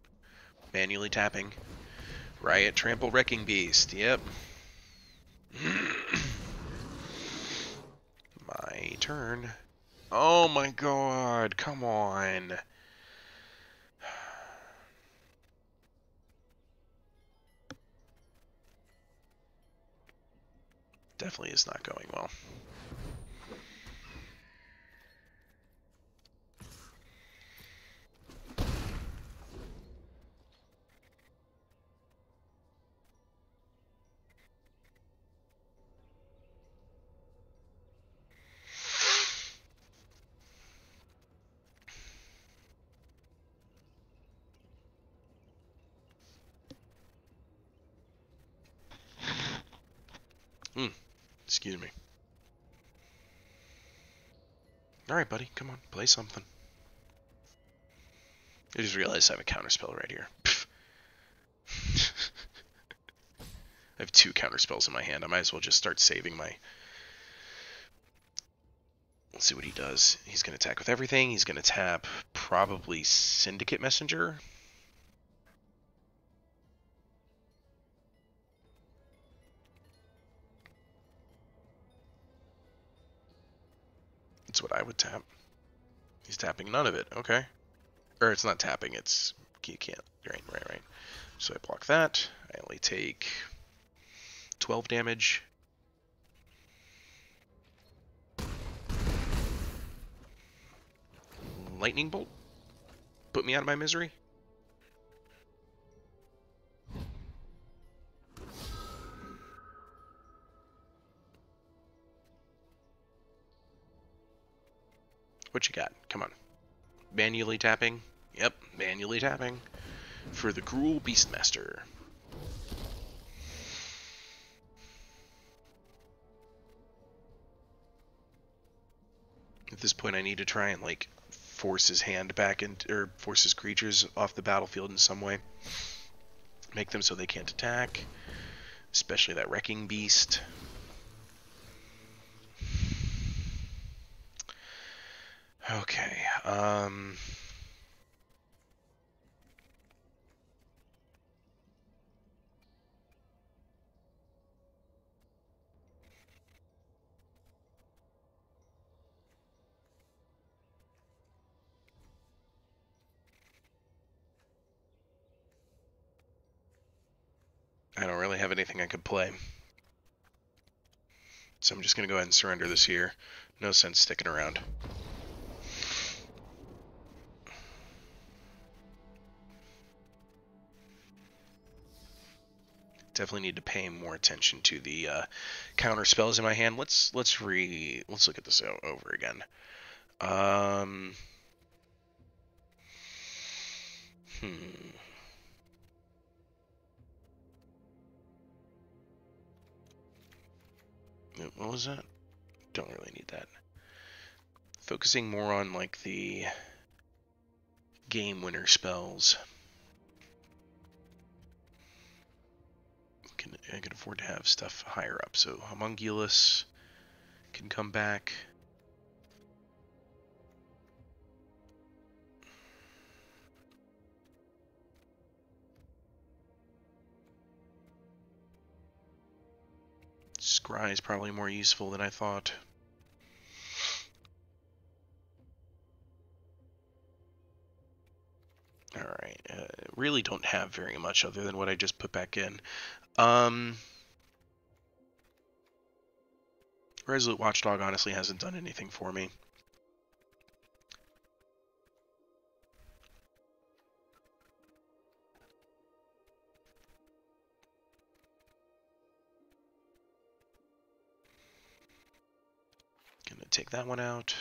Manually tapping. Riot, Trample, Wrecking Beast. Yep. My turn. Oh my god, come on. Definitely is not going well. Excuse me. Alright, buddy, come on, play something. I just realized I have a counterspell right here. I have 2 counterspells in my hand. I might as well just start saving my... Let's see what he does. He's going to attack with everything. He's going to tap probably Syndicate Messenger. That's what I would tap. He's tapping none of it. Okay. Or it's not tapping. It's... You can't. Right. So I block that. I only take 12 damage. Lightning Bolt? Put me out of my misery? What you got? Come on. Manually tapping? Yep, manually tapping. For the Cruel Beastmaster. At this point I need to try and, like, force his hand back into, or force his creatures off the battlefield in some way. Make them so they can't attack. Especially that Wrecking Beast. Okay, I don't really have anything I could play. So I'm just going to go ahead and surrender this here. No sense sticking around. Definitely need to pay more attention to the counter spells in my hand. Let's look at this over again. What was that? Don't really need that. Focusing more on, like, the game winner spells. I can afford to have stuff higher up. So Homunculus can come back. Scry is probably more useful than I thought. Alright, really don't have very much other than what I just put back in. Resolute Watchdog honestly hasn't done anything for me. Gonna take that one out.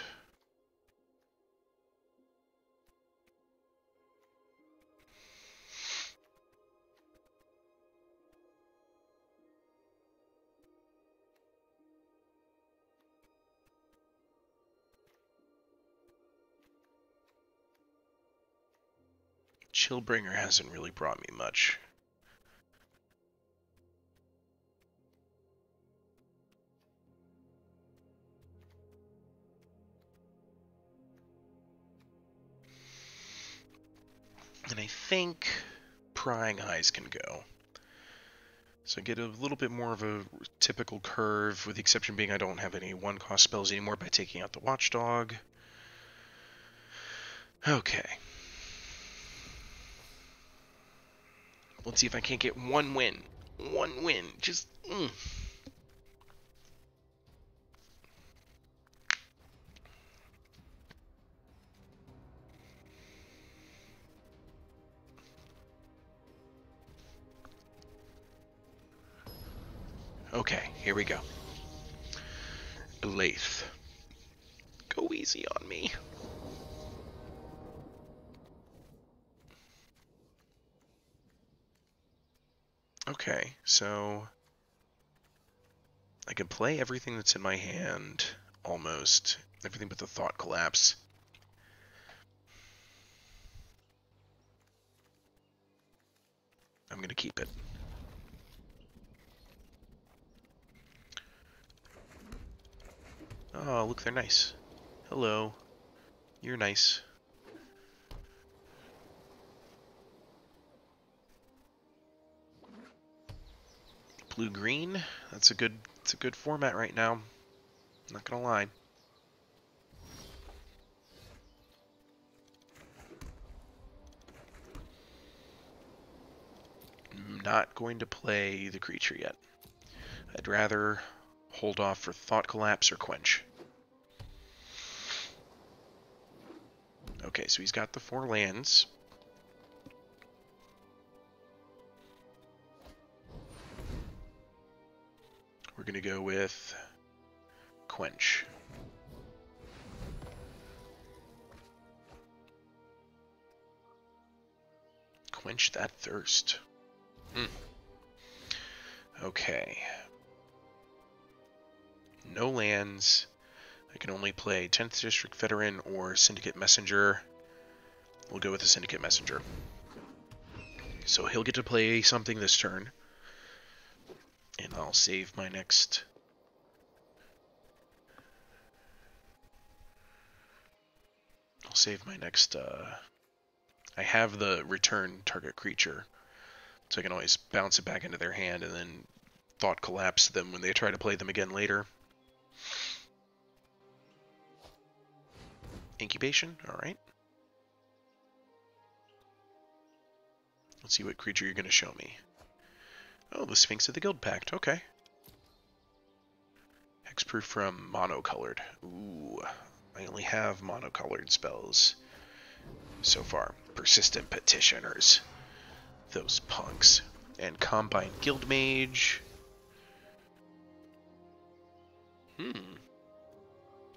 Chillbringer hasn't really brought me much. And I think Prying Eyes can go. So I get a little bit more of a typical curve, with the exception being I don't have any one-cost spells anymore by taking out the Watchdog. Okay. Let's see if I can't get one win. One win. Just... Okay, here we go. Lathe. Go easy on me. Okay, so I can play everything that's in my hand, almost. Everything but the Thought Collapse. I'm gonna keep it. Oh, look, they're nice. Hello. You're nice. Blue-green. It's a good format right now. Not gonna lie. I'm not going to play the creature yet. I'd rather hold off for Thought Collapse or Quench. Okay, so he's got the 4 lands. We're going to go with Quench. Quench that thirst. Okay. No lands. I can only play 10th District Veteran or Syndicate Messenger. We'll go with the Syndicate Messenger. So he'll get to play something this turn. And I'll save my next... I have the return target creature, so I can always bounce it back into their hand and then Thought Collapse them when they try to play them again later. Incubation? Alright. Let's see what creature you're going to show me. Oh, the Sphinx of the Guild Pact. Okay. Hexproof from monocolored. Ooh, I only have monocolored spells so far. Persistent Petitioners. Those punks. And Combine Guild Mage.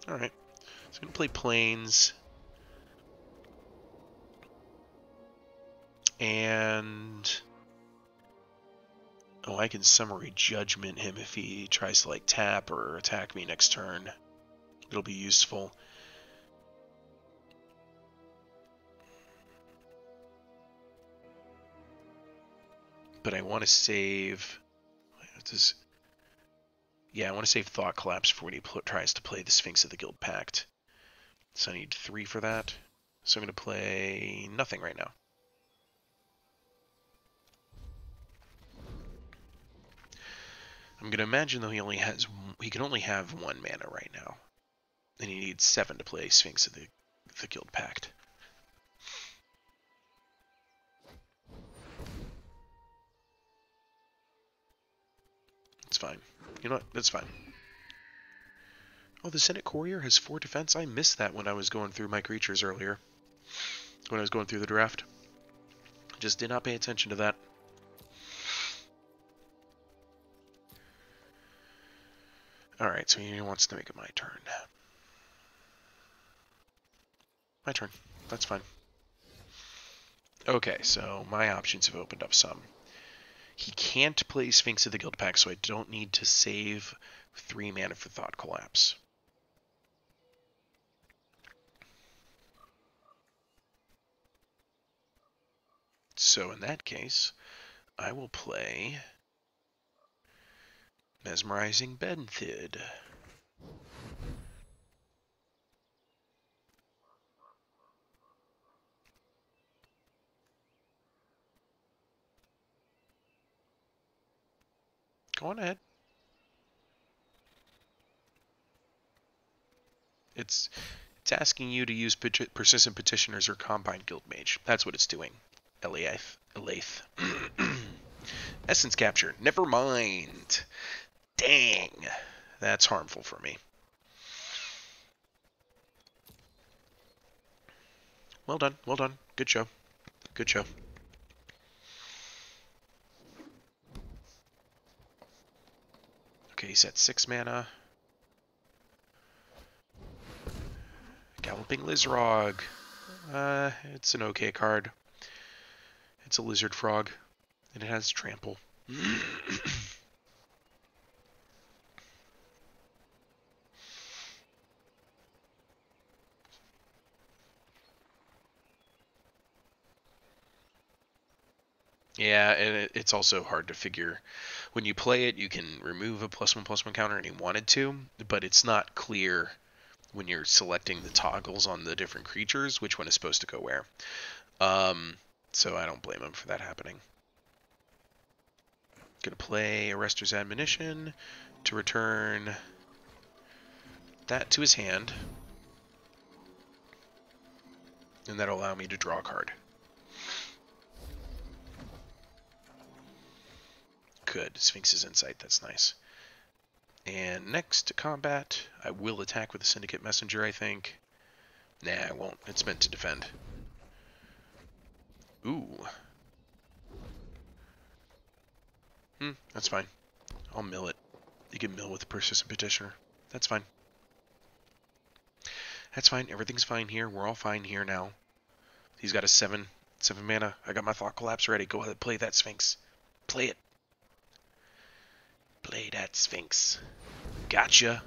Alright. So I'm going to play Plains. And... oh, I can Summary Judgment him if he tries to, like, tap or attack me next turn. It'll be useful. But I want to save Does, yeah, I want to save Thought Collapse for when he tries to play the Sphinx of the Guild Pact. So I need 3 for that. So I'm going to play nothing right now. I'm going to imagine, though, he can only have 1 mana right now. And he needs 7 to play Sphinx of the Guild Pact. It's fine. You know what? That's fine. Oh, the Senate Courier has 4 defense? I missed that when I was going through my creatures earlier. When I was going through the draft. Just did not pay attention to that. Alright, so he wants to make it my turn. My turn. That's fine. Okay, so my options have opened up some. He can't play Sphinx of the Guild Pact, so I don't need to save 3 mana for Thought Collapse. So in that case, I will play Mesmerizing Benthid. Go on ahead. It's asking you to use Persistent Petitioners or Combined Guild Mage. That's what it's doing. Elaith. Essence Capture. Never mind. Dang. That's harmful for me. Well done. Well done. Good show. Good show. Okay, he's at 6 mana. Galloping Lizrog. It's an okay card. It's a lizard frog, and it has trample. Yeah, and it's also hard to figure. When you play it, you can remove a +1/+1 counter, and he wanted to, but it's not clear when you're selecting the toggles on the different creatures which one is supposed to go where. So I don't blame him for that happening. Gonna play Arrester's Admonition to return that to his hand, and that'll allow me to draw a card. Good. Sphinx's Insight, that's nice. And next to combat, I will attack with a Syndicate Messenger, I think. Nah, I won't. It's meant to defend. Ooh. That's fine. I'll mill it. You can mill with the Persistent Petitioner. That's fine. That's fine. Everything's fine here. We're all fine here now. He's got a 7 mana. I got my Thought Collapse ready. Go ahead, play that Sphinx. Play it. Play that Sphinx. Gotcha.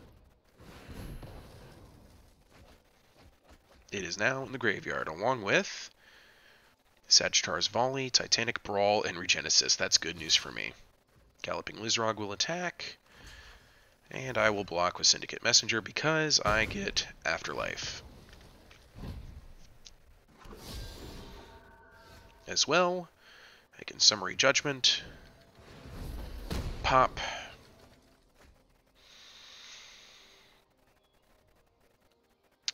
It is now in the graveyard, along with Sagittarius Volley, Titanic Brawl, and Regenesis. That's good news for me. Galloping Lizrog will attack, and I will block with Syndicate Messenger because I get Afterlife. As well, I can Summary Judgment, pop,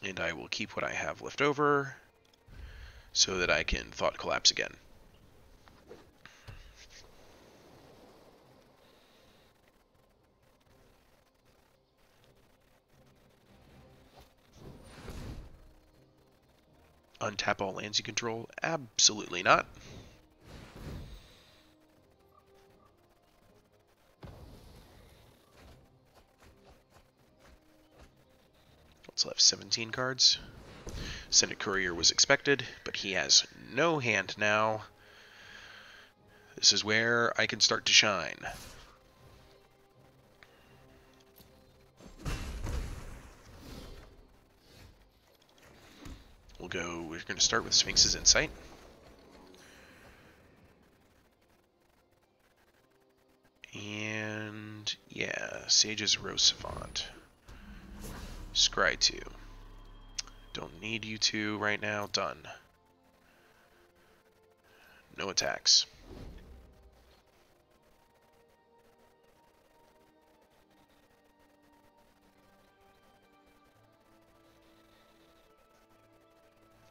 and I will keep what I have left over so that I can Thought Collapse again. Untap all lands you control? Absolutely not. Let's have 17 cards. Senate Courier was expected, but he has no hand now. This is where I can start to shine. We're going to start with Sphinx's Insight. And Sage's Rose Savant. Scry 2. Don't need you two right now. Done. No attacks.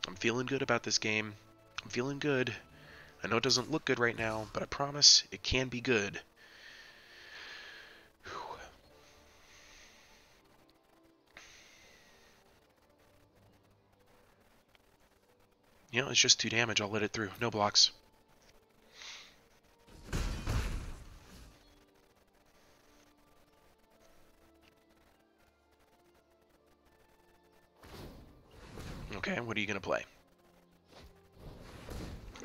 I'm feeling good about this game. I'm feeling good. I know it doesn't look good right now, but I promise it can be good. Whew. You know, it's just 2 damage. I'll let it through. No blocks. Okay, what are you going to play?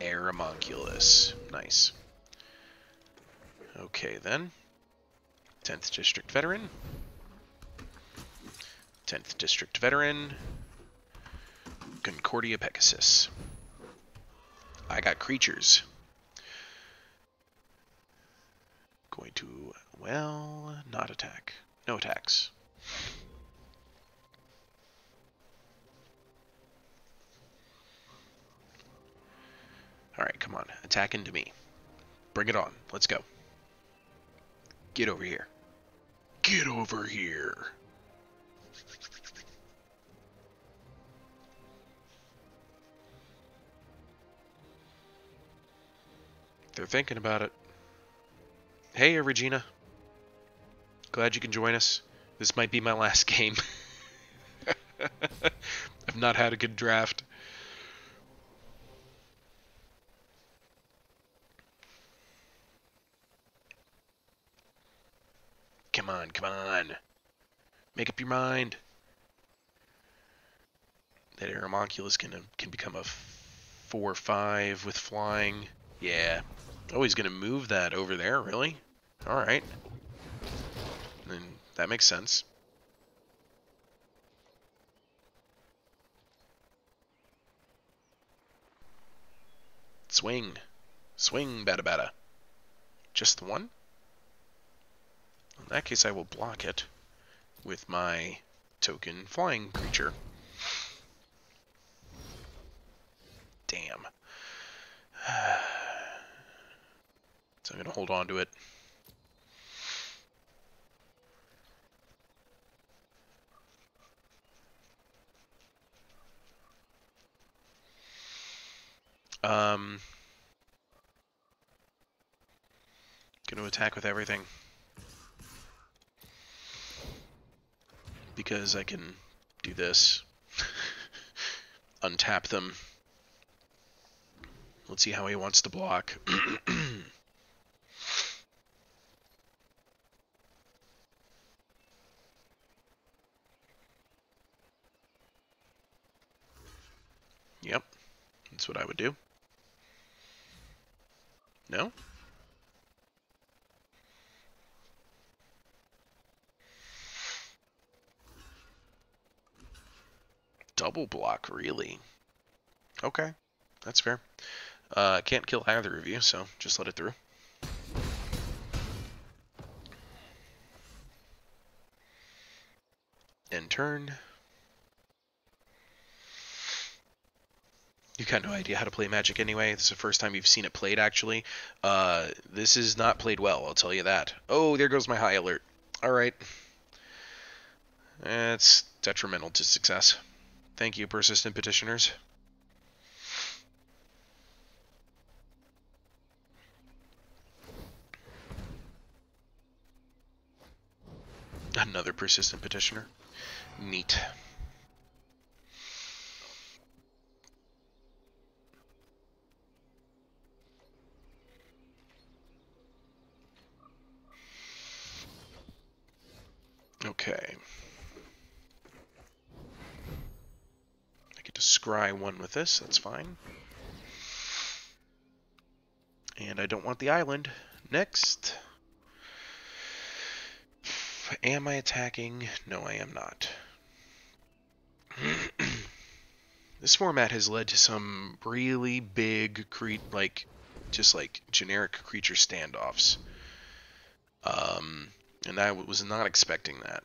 Aeromonculus. Nice. Okay, then. 10th District Veteran. 10th District Veteran. Concordia Pegasus. I got creatures. Going to, well, not attack. No attacks. Alright, come on. Attack into me. Bring it on. Let's go. Get over here. Get over here. They're thinking about it. Hey, Regina. Glad you can join us. This might be my last game. I've not had a good draft. Come on, come on. Make up your mind. That Aeromonculus can become a 4/5 with flying. Yeah. Oh, he's going to move that over there, really? Alright. Then that makes sense. Swing. Swing, bada bada. Just the one? In that case, I will block it with my token flying creature. Damn. So I'm going to hold on to it. Going to attack with everything. Because I can do this. Untap them. Let's see how he wants to block. Yep, that's what I would do. No? Double block, really? Okay, that's fair. Can't kill either of you, so just let it through. End turn. You've got no idea how to play Magic anyway. This is the first time you've seen it played, actually. This is not played well, I'll tell you that. Oh, there goes my high alert. Alright. It's detrimental to success. Thank you, persistent petitioners. Another persistent petitioner. Neat. Okay. I get to scry one with this, that's fine. And I don't want the island. Next. Am I attacking? No, I am not. This format has led to some really big, just like generic creature standoffs. And I was not expecting that.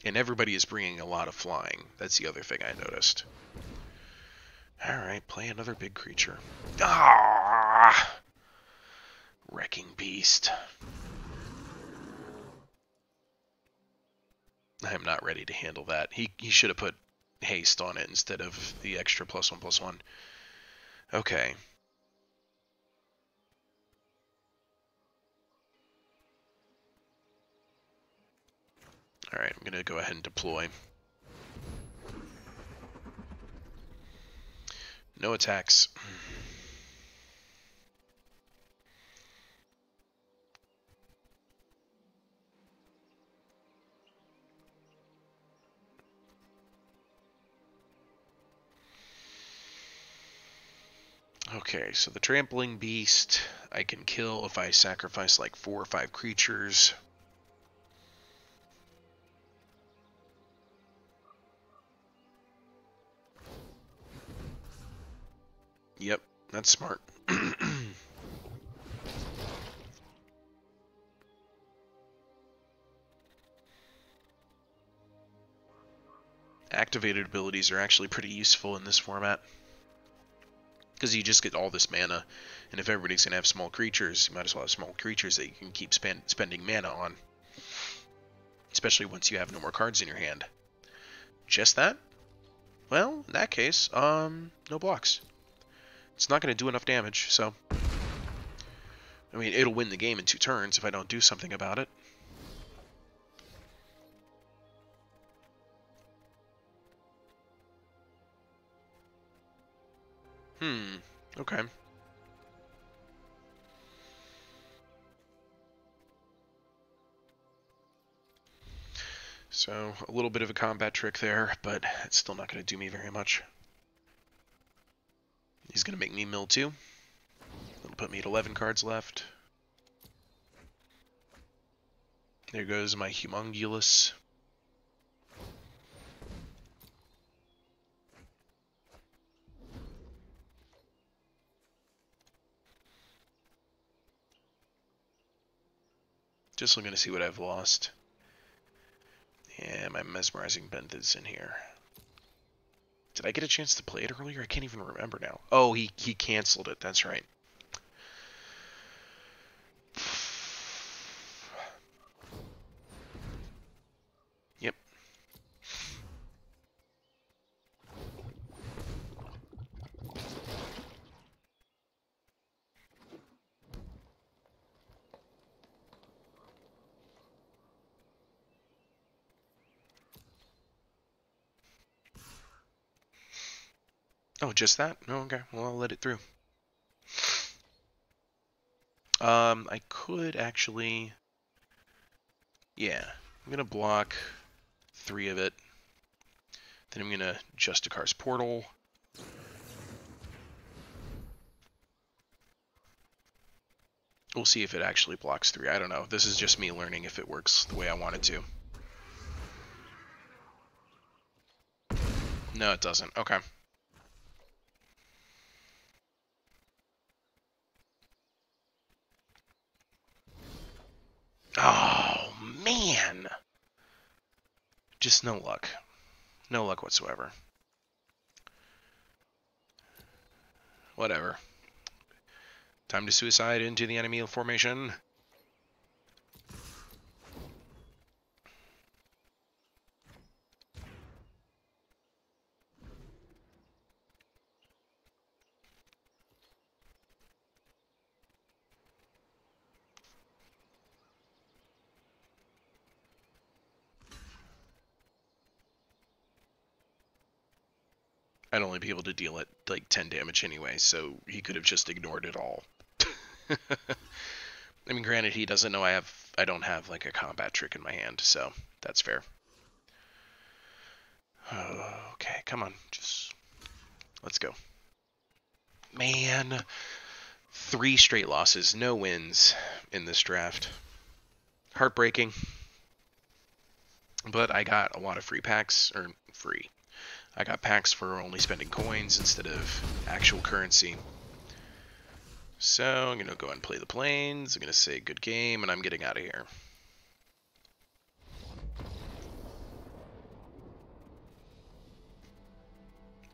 And everybody is bringing a lot of flying. That's the other thing I noticed. Alright, play another big creature. Ah! Wrecking Beast. I am not ready to handle that. He should have put haste on it instead of the extra +1/+1. Okay. Alright, I'm going to go ahead and deploy. No attacks. Okay, so the Trampling Beast I can kill if I sacrifice like 4 or 5 creatures. Yep, that's smart. Activated abilities are actually pretty useful in this format, because you just get all this mana, and if everybody's going to have small creatures, you might as well have small creatures that you can keep spending mana on. Especially once you have no more cards in your hand. Just that? Well, in that case, no blocks. It's not going to do enough damage, so... I mean, it'll win the game in 2 turns if I don't do something about it. Okay. So, a little bit of a combat trick there, but it's still not going to do me very much. He's going to make me mill 2. That'll put me at 11 cards left. There goes my Humongulus. Just looking to see what I've lost. Yeah, my Mesmerizing Bend is in here. Did I get a chance to play it earlier? I can't even remember now. Oh, he canceled it. That's right. Yep. Oh, just that? Oh, okay. Well, I'll let it through. I could actually... Yeah. I'm going to block 3 of it. Then I'm going to Justicar's Portal. We'll see if it actually blocks 3. I don't know. This is just me learning if it works the way I want it to. No, it doesn't. Okay. Oh, man! Just no luck. No luck whatsoever. Whatever. Time to suicide into the enemy formation. I'd only be able to deal it like 10 damage anyway, so he could have just ignored it all. I mean, granted, he doesn't know I don't have like a combat trick in my hand, so that's fair. Okay, come on, just let's go. Man, 3 straight losses, no wins in this draft. Heartbreaking. But I got a lot of free packs, or free. I got packs for only spending coins instead of actual currency. So I'm going to go ahead and play the planes. I'm going to say good game, and I'm getting out of here.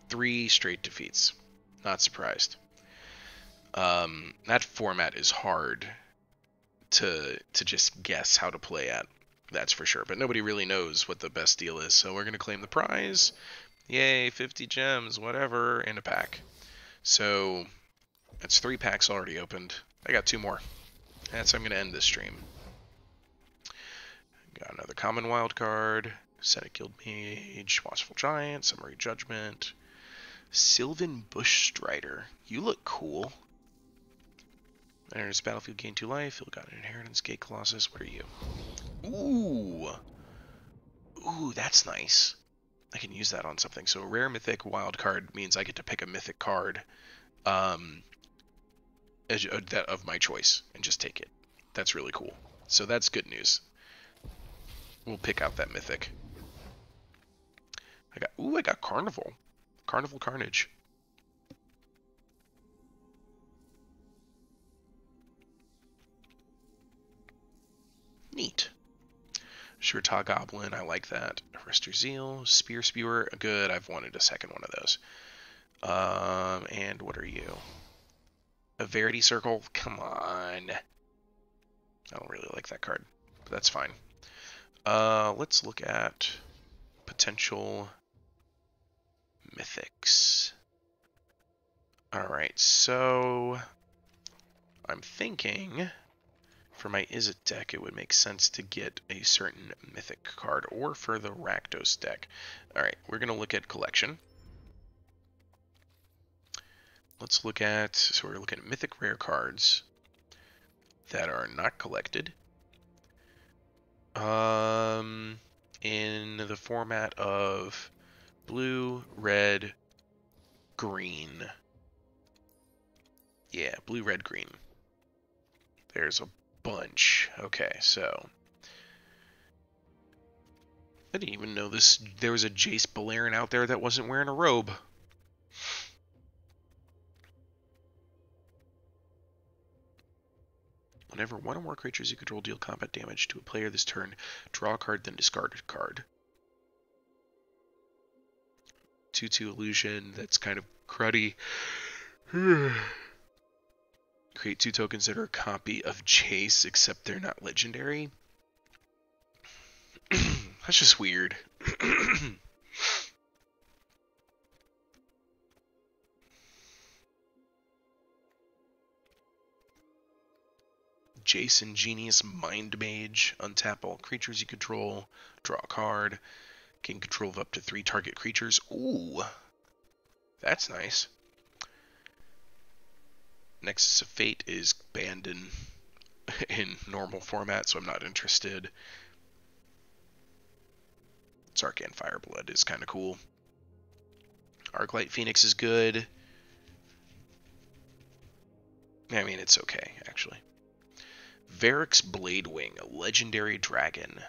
Three straight defeats. Not surprised. That format is hard to just guess how to play at. That's for sure. But nobody really knows what the best deal is. So we're going to claim the prize. Yay, 50 gems, whatever, in a pack. So that's 3 packs already opened. I got 2 more. That's how I'm going to end this stream. Got another common wild card. Senate Guild Mage, Watchful Giant, Summary Judgment, Sylvan Bush Strider. You look cool. Enters battlefield, gain 2 life. You'll got an Inheritance Gate Colossus. What are you? Ooh. Ooh, that's nice. I can use that on something. So a rare mythic wild card means I get to pick a mythic card that of my choice and just take it. That's really cool. So that's good news. We'll pick out that mythic. I got Carnival. Carnival Carnage. Neat. Shurta Goblin, I like that. Arrestor Zeal, Spear Spewer, good. I've wanted a second one of those. And what are you? A Verity Circle? Come on. I don't really like that card, but that's fine. Let's look at potential mythics. Alright, so I'm thinking for my Izzet deck it would make sense to get a certain mythic card, or for the Rakdos deck. Alright, we're going to look at collection. Let's look at, so we're looking at mythic rare cards that are not collected. In the format of blue, red, green. Yeah, blue, red, green. There's a bunch. Okay, so I didn't even know there was a Jace Balerion out there that wasn't wearing a robe. Whenever one or more creatures you control deal combat damage to a player this turn, draw a card, then discard a card. 2/2 illusion, that's kind of cruddy. Create 2 tokens that are a copy of Jace, except they're not legendary. That's just weird. Jason Genius Mind Mage. Untap all creatures you control. Draw a card. Gain control of up to 3 target creatures. Ooh. That's nice. Nexus of Fate is banned in normal format, so I'm not interested. Sarkhan Fireblood is kind of cool. Arclight Phoenix is good. I mean, it's okay, actually. Varric's Bladewing, a legendary dragon.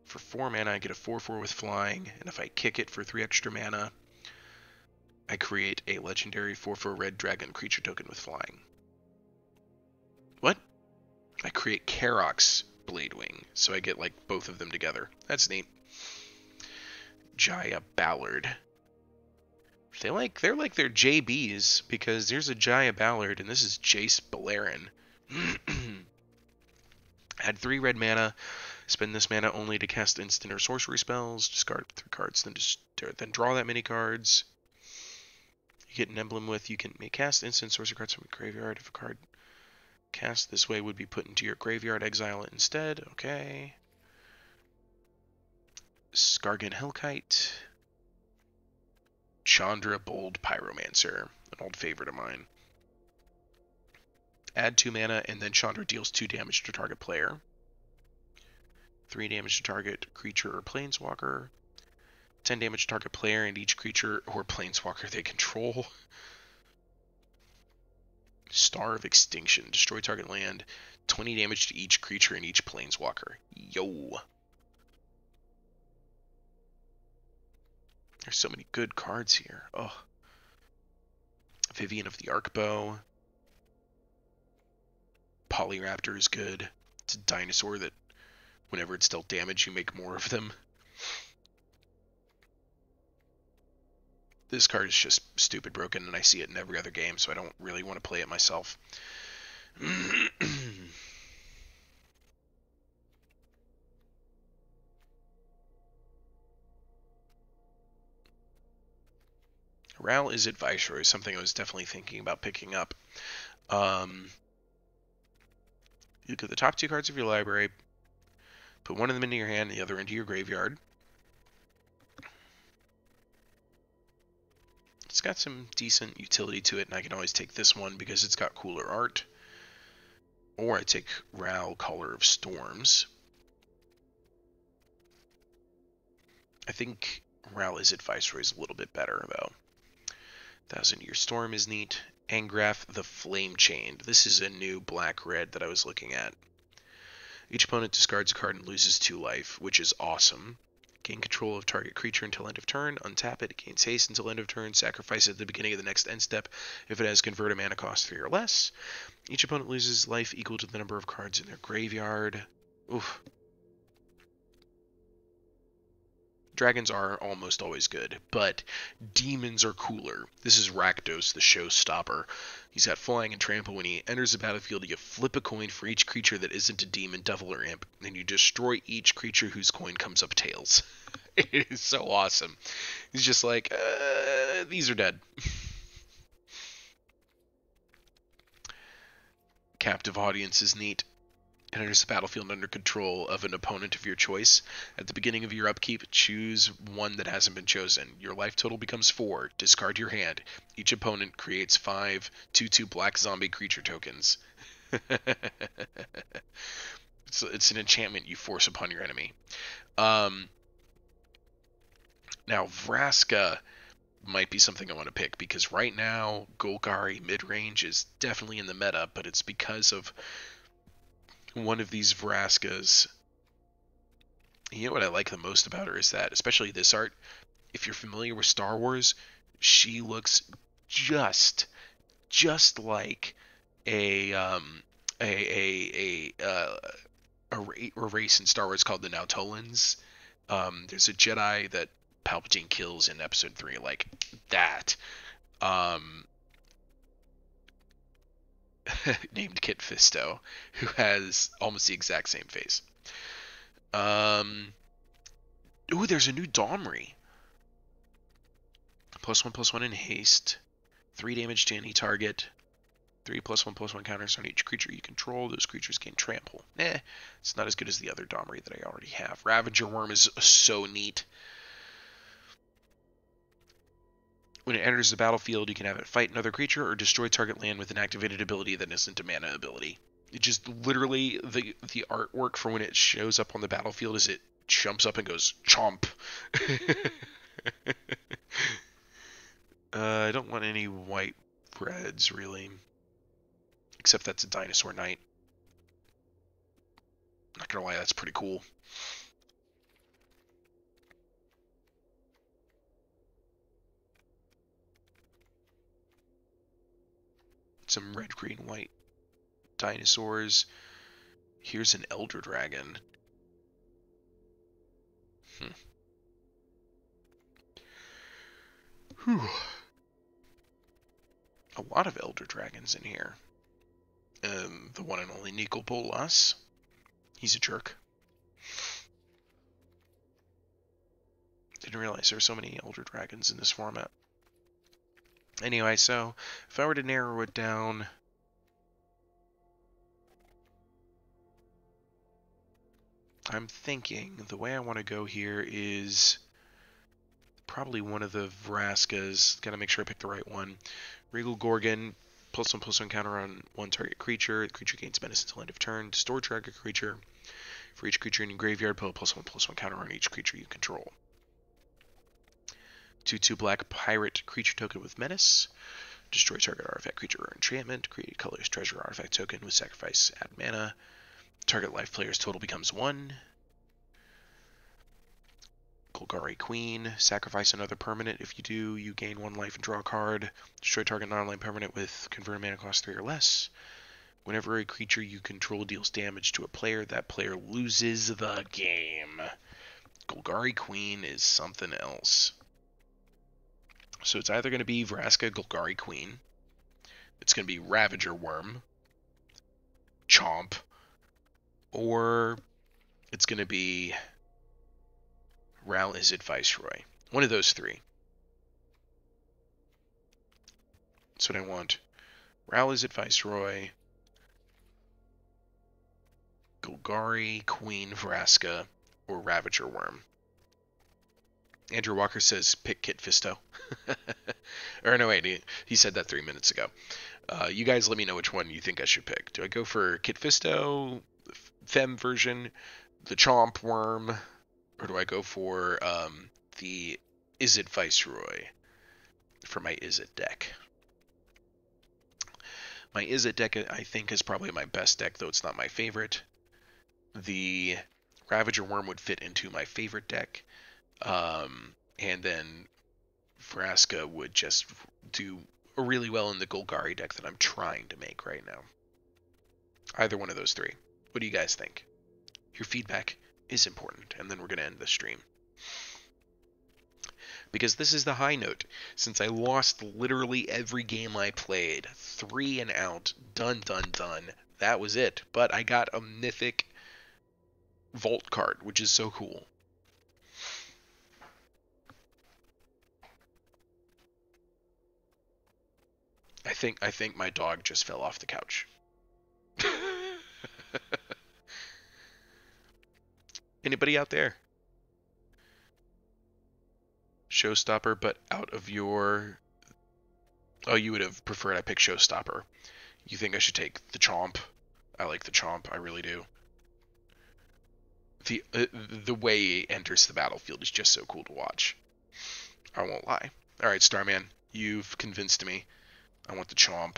For 4 mana, I get a 4/4 with flying, and if I kick it for 3 extra mana, I create a legendary 4/4 red dragon creature token with flying. What? I create Karok's Bladewing, so I get like both of them together. That's neat. Jaya Ballard. They're like their JBs, because there's a Jaya Ballard and this is Jace Balerion. Add 3 red mana. Spend this mana only to cast instant or sorcery spells. Discard 3 cards, then draw that many cards. You get an emblem with, you can cast instant sorcery cards from your graveyard. If a card cast this way would be put into your graveyard, exile it instead. Okay. Skargan Hellkite. Chandra Bold Pyromancer, an old favorite of mine. Add 2 mana, and then Chandra deals 2 damage to target player. 3 damage to target creature or planeswalker. 10 damage to target player and each creature or planeswalker they control. Star of Extinction. Destroy target land. 20 damage to each creature and each planeswalker. Yo! There's so many good cards here. Oh. Vivian of the Arcbow. Polyraptor is good. It's a dinosaur that whenever it's dealt damage, you make more of them. This card is just stupid broken, and I see it in every other game, so I don't really want to play it myself. Ral is at Viceroy, something I was definitely thinking about picking up. You look at the top 2 cards of your library, put one of them into your hand, the other into your graveyard. It's got some decent utility to it, and I can always take this one because it's got cooler art. Or I take Ral, Caller of Storms. I think Ral is at Viceroy is a little bit better, though. 1,000-Year Storm is neat. Angrath the Flame Chained. This is a new black-red that I was looking at. Each opponent discards a card and loses 2 life, which is awesome. Gain control of target creature until end of turn. Untap it. It gains haste until end of turn. Sacrifice it at the beginning of the next end step if it has convert a mana cost 3 or less. Each opponent loses life equal to the number of cards in their graveyard. Oof. Dragons are almost always good, but demons are cooler. This is Rakdos, the showstopper. He's got flying and trample. When he enters the battlefield, you flip a coin for each creature that isn't a demon, devil, or imp, and you destroy each creature whose coin comes up tails. It is so awesome. He's just like, these are dead. Captive Audience is neat. It enters the battlefield under control of an opponent of your choice. At the beginning of your upkeep, choose one that hasn't been chosen. Your life total becomes 4. Discard your hand. Each opponent creates 5 2/2 black zombie creature tokens. It's an enchantment you force upon your enemy. Now, Vraska might be something I want to pick, because right now, Golgari mid-range is definitely in the meta, but it's because of one of these Vraskas. You know what I like the most about her is that, especially this art, if you're familiar with Star Wars, she looks just like a race in Star Wars called the Nautolans. There's a Jedi that Palpatine kills in Episode 3, like that. Named Kit Fisto, who has almost the exact same face. Ooh, there's a new Domri. +1/+1 in haste. 3 damage to any target. 3+1/+1 counters on each creature you control. Those creatures gain trample. It's not as good as the other Domri that I already have. Ravager Worm is so neat. When it enters the battlefield, you can have it fight another creature or destroy target land with an activated ability that isn't a mana ability. It just literally, the artwork for when it shows up on the battlefield is it jumps up and goes chomp. I don't want any white reds, really. Except that's a Dinosaur Knight. Not gonna lie, that's pretty cool. Some red, green, white dinosaurs. Here's an Elder Dragon. Whew. A lot of Elder Dragons in here. The one and only Nicol Bolas. He's a jerk. Didn't realize there were so many Elder Dragons in this format. Anyway, so if I were to narrow it down, I'm thinking the way I want to go here is probably one of the Vraskas. Gotta make sure I pick the right one. Regal Gorgon, +1/+1 counter on one target creature. The creature gains menace until end of turn. Store target creature. For each creature in your graveyard, put a +1/+1 counter on each creature you control. 2/2 black pirate creature token with menace. Destroy target artifact, creature, or enchantment. Create colorless treasure artifact token with sacrifice, add mana. Target life player's total becomes 1. Golgari Queen. Sacrifice another permanent. If you do, you gain 1 life and draw a card. Destroy target non-land permanent with convert mana cost 3 or less. Whenever a creature you control deals damage to a player, that player loses the game. Golgari Queen is something else. So it's either going to be Vraska Golgari Queen, it's going to be Ravager Worm, Chomp, or it's going to be Ral Izzet Viceroy. One of those three. That's what I want. Ral Izzet Viceroy, Golgari Queen Vraska, or Ravager Worm. Andrew Walker says pick Kit Fisto. Or no, wait, he said that 3 minutes ago. You guys let me know which one you think I should pick. Do I go for Kit Fisto, the Fem version, the Chomp Worm, or do I go for the Izzet Viceroy for my Izzet deck? My Izzet deck, I think, is probably my best deck, though it's not my favorite. The Ravager Worm would fit into my favorite deck. And then Vraska would just do really well in the Golgari deck that I'm trying to make right now. Either one of those three. What do you guys think? Your feedback is important, and then we're going to end the stream. Because this is the high note. Since I lost literally every game I played, 3 and out, done. That was it. But I got a mythic Vault card, which is so cool. I think my dog just fell off the couch. Anybody out there? Showstopper, but out of your... Oh, you would have preferred I pick Showstopper. You think I should take the Chomp? I like the Chomp, I really do. The way he enters the battlefield is just so cool to watch. I won't lie. Alright, Starman, you've convinced me. I want the Chomp.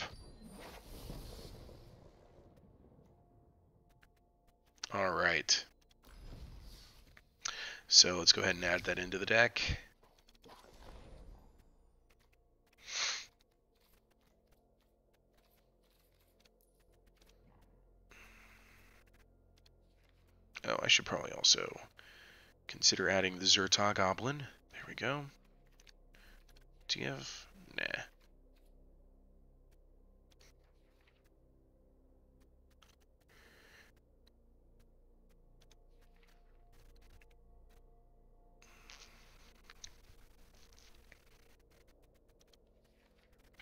Alright. So let's go ahead and add that into the deck. Oh, I should probably also consider adding the Zerta Goblin. There we go. Do you have... Nah.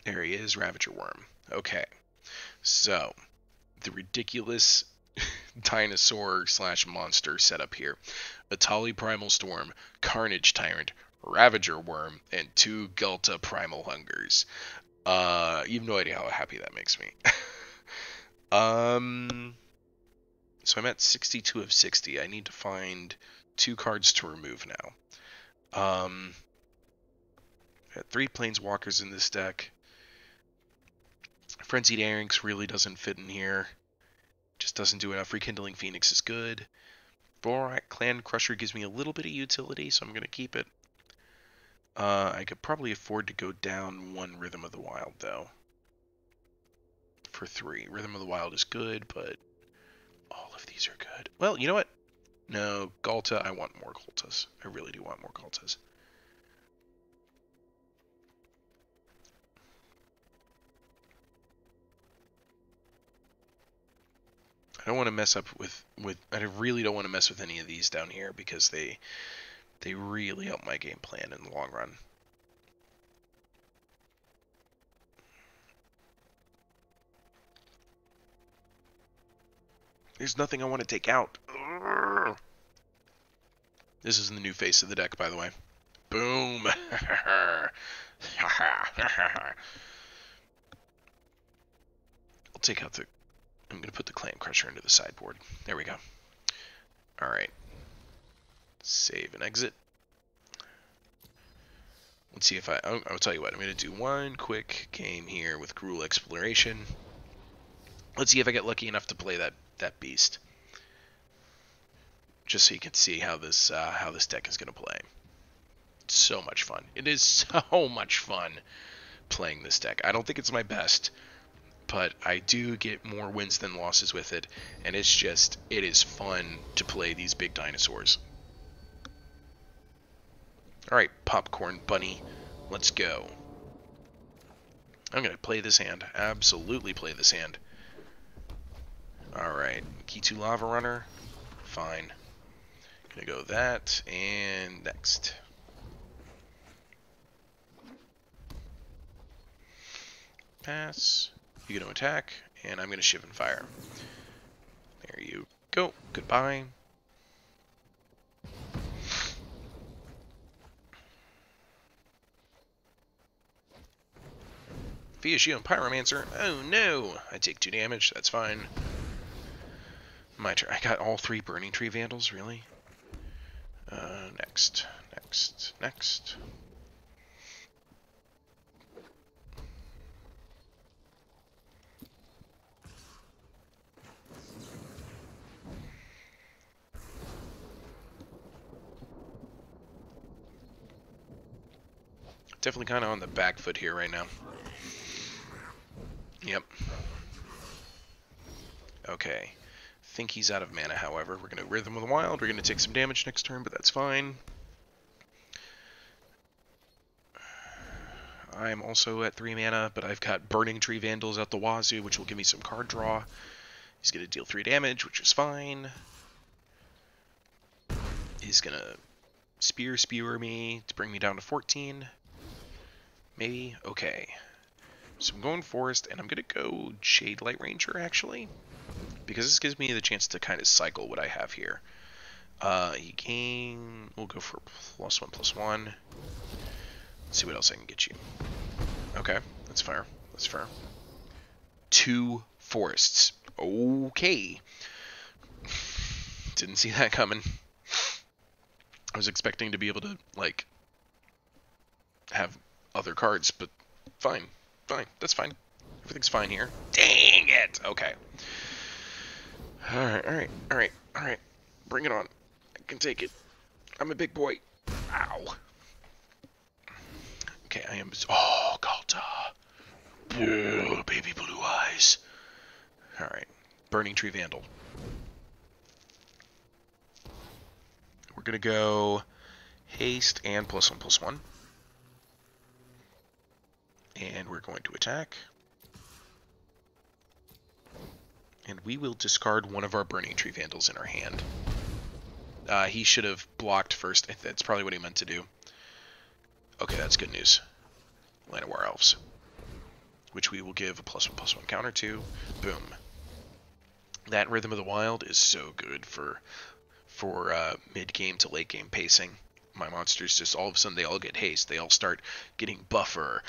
There he is, Ravager Worm. Okay, so the ridiculous dinosaur / monster setup here. Atali Primal Storm, Carnage Tyrant, Ravager Worm, and 2 Gulta Primal Hungers. You have no idea how happy that makes me. So I'm at 62 of 60. I need to find 2 cards to remove now. Got 3 Planeswalkers in this deck. Frenzied Arinx really doesn't fit in here. Just doesn't do enough. Rekindling Phoenix is good. Borak Clan Crusher gives me a little bit of utility, so I'm going to keep it. I could probably afford to go down 1 Rhythm of the Wild, though. For 3. Rhythm of the Wild is good, but all of these are good. Well, you know what? No, Ghalta, I want more Ghaltas. I really do want more Ghaltas. I don't want to mess up with I really don't want to mess with any of these down here because they really help my game plan in the long run. There's nothing I want to take out. Urgh. This is the new face of the deck, by the way. Boom. I'll take out the... I'm going to put the Clan Crusher into the sideboard. There we go. Alright. Save and exit. Let's see if I'll tell you what. I'm going to do one quick game here with Gruul Exploration. Let's see if I get lucky enough to play that beast. Just so you can see how this deck is going to play. It's so much fun. It is so much fun playing this deck. I don't think it's my best, but I do get more wins than losses with it, and it is fun to play these big dinosaurs. Alright, Popcorn Bunny, let's go. I'm going to play this hand. Absolutely play this hand. Alright, Key 2 Lava Runner. Fine. Gonna go that, and next. Pass. You're gonna attack, and I'm gonna Shiv and Fire. There you go. Goodbye. Fiashion Pyromancer. Oh no! I take 2 damage. That's fine. My turn. I got all 3 Burning Tree Vandals, really? Next. Definitely kind of on the back foot here right now. Yep. Okay. Think he's out of mana, however. We're going to Rhythm of the Wild. We're going to take some damage next turn, but that's fine. I'm also at 3 mana, but I've got Burning Tree Vandals out the wazoo, which will give me some card draw. He's going to deal 3 damage, which is fine. He's going to Spewer me to bring me down to 14. Maybe? Okay. So I'm going Forest, and I'm going to go Shade Light Ranger, actually. Because this gives me the chance to kind of cycle what I have here. We'll go for +1/+1. Let's see what else I can get you. Okay, that's fair. That's fair. 2 forests. Okay. Didn't see that coming. I was expecting to be able to, like, have other cards, but fine. Fine. That's fine. Everything's fine here. Dang it! Okay. Alright. Bring it on. I can take it. I'm a big boy. Ow. Okay, I am... Oh, Galta. Oh, baby blue eyes. Alright. Burning Tree Vandal. We're gonna go haste and +1/+1. And we're going to attack. And we will discard one of our Burning Tree Vandals in our hand. He should have blocked first. That's probably what he meant to do. Okay, that's good news. Llanowar Elves. Which we will give a +1/+1 counter to. Boom. That Rhythm of the Wild is so good for mid-game to late-game pacing. My monsters just all of a sudden they all get haste. They all start getting buffer.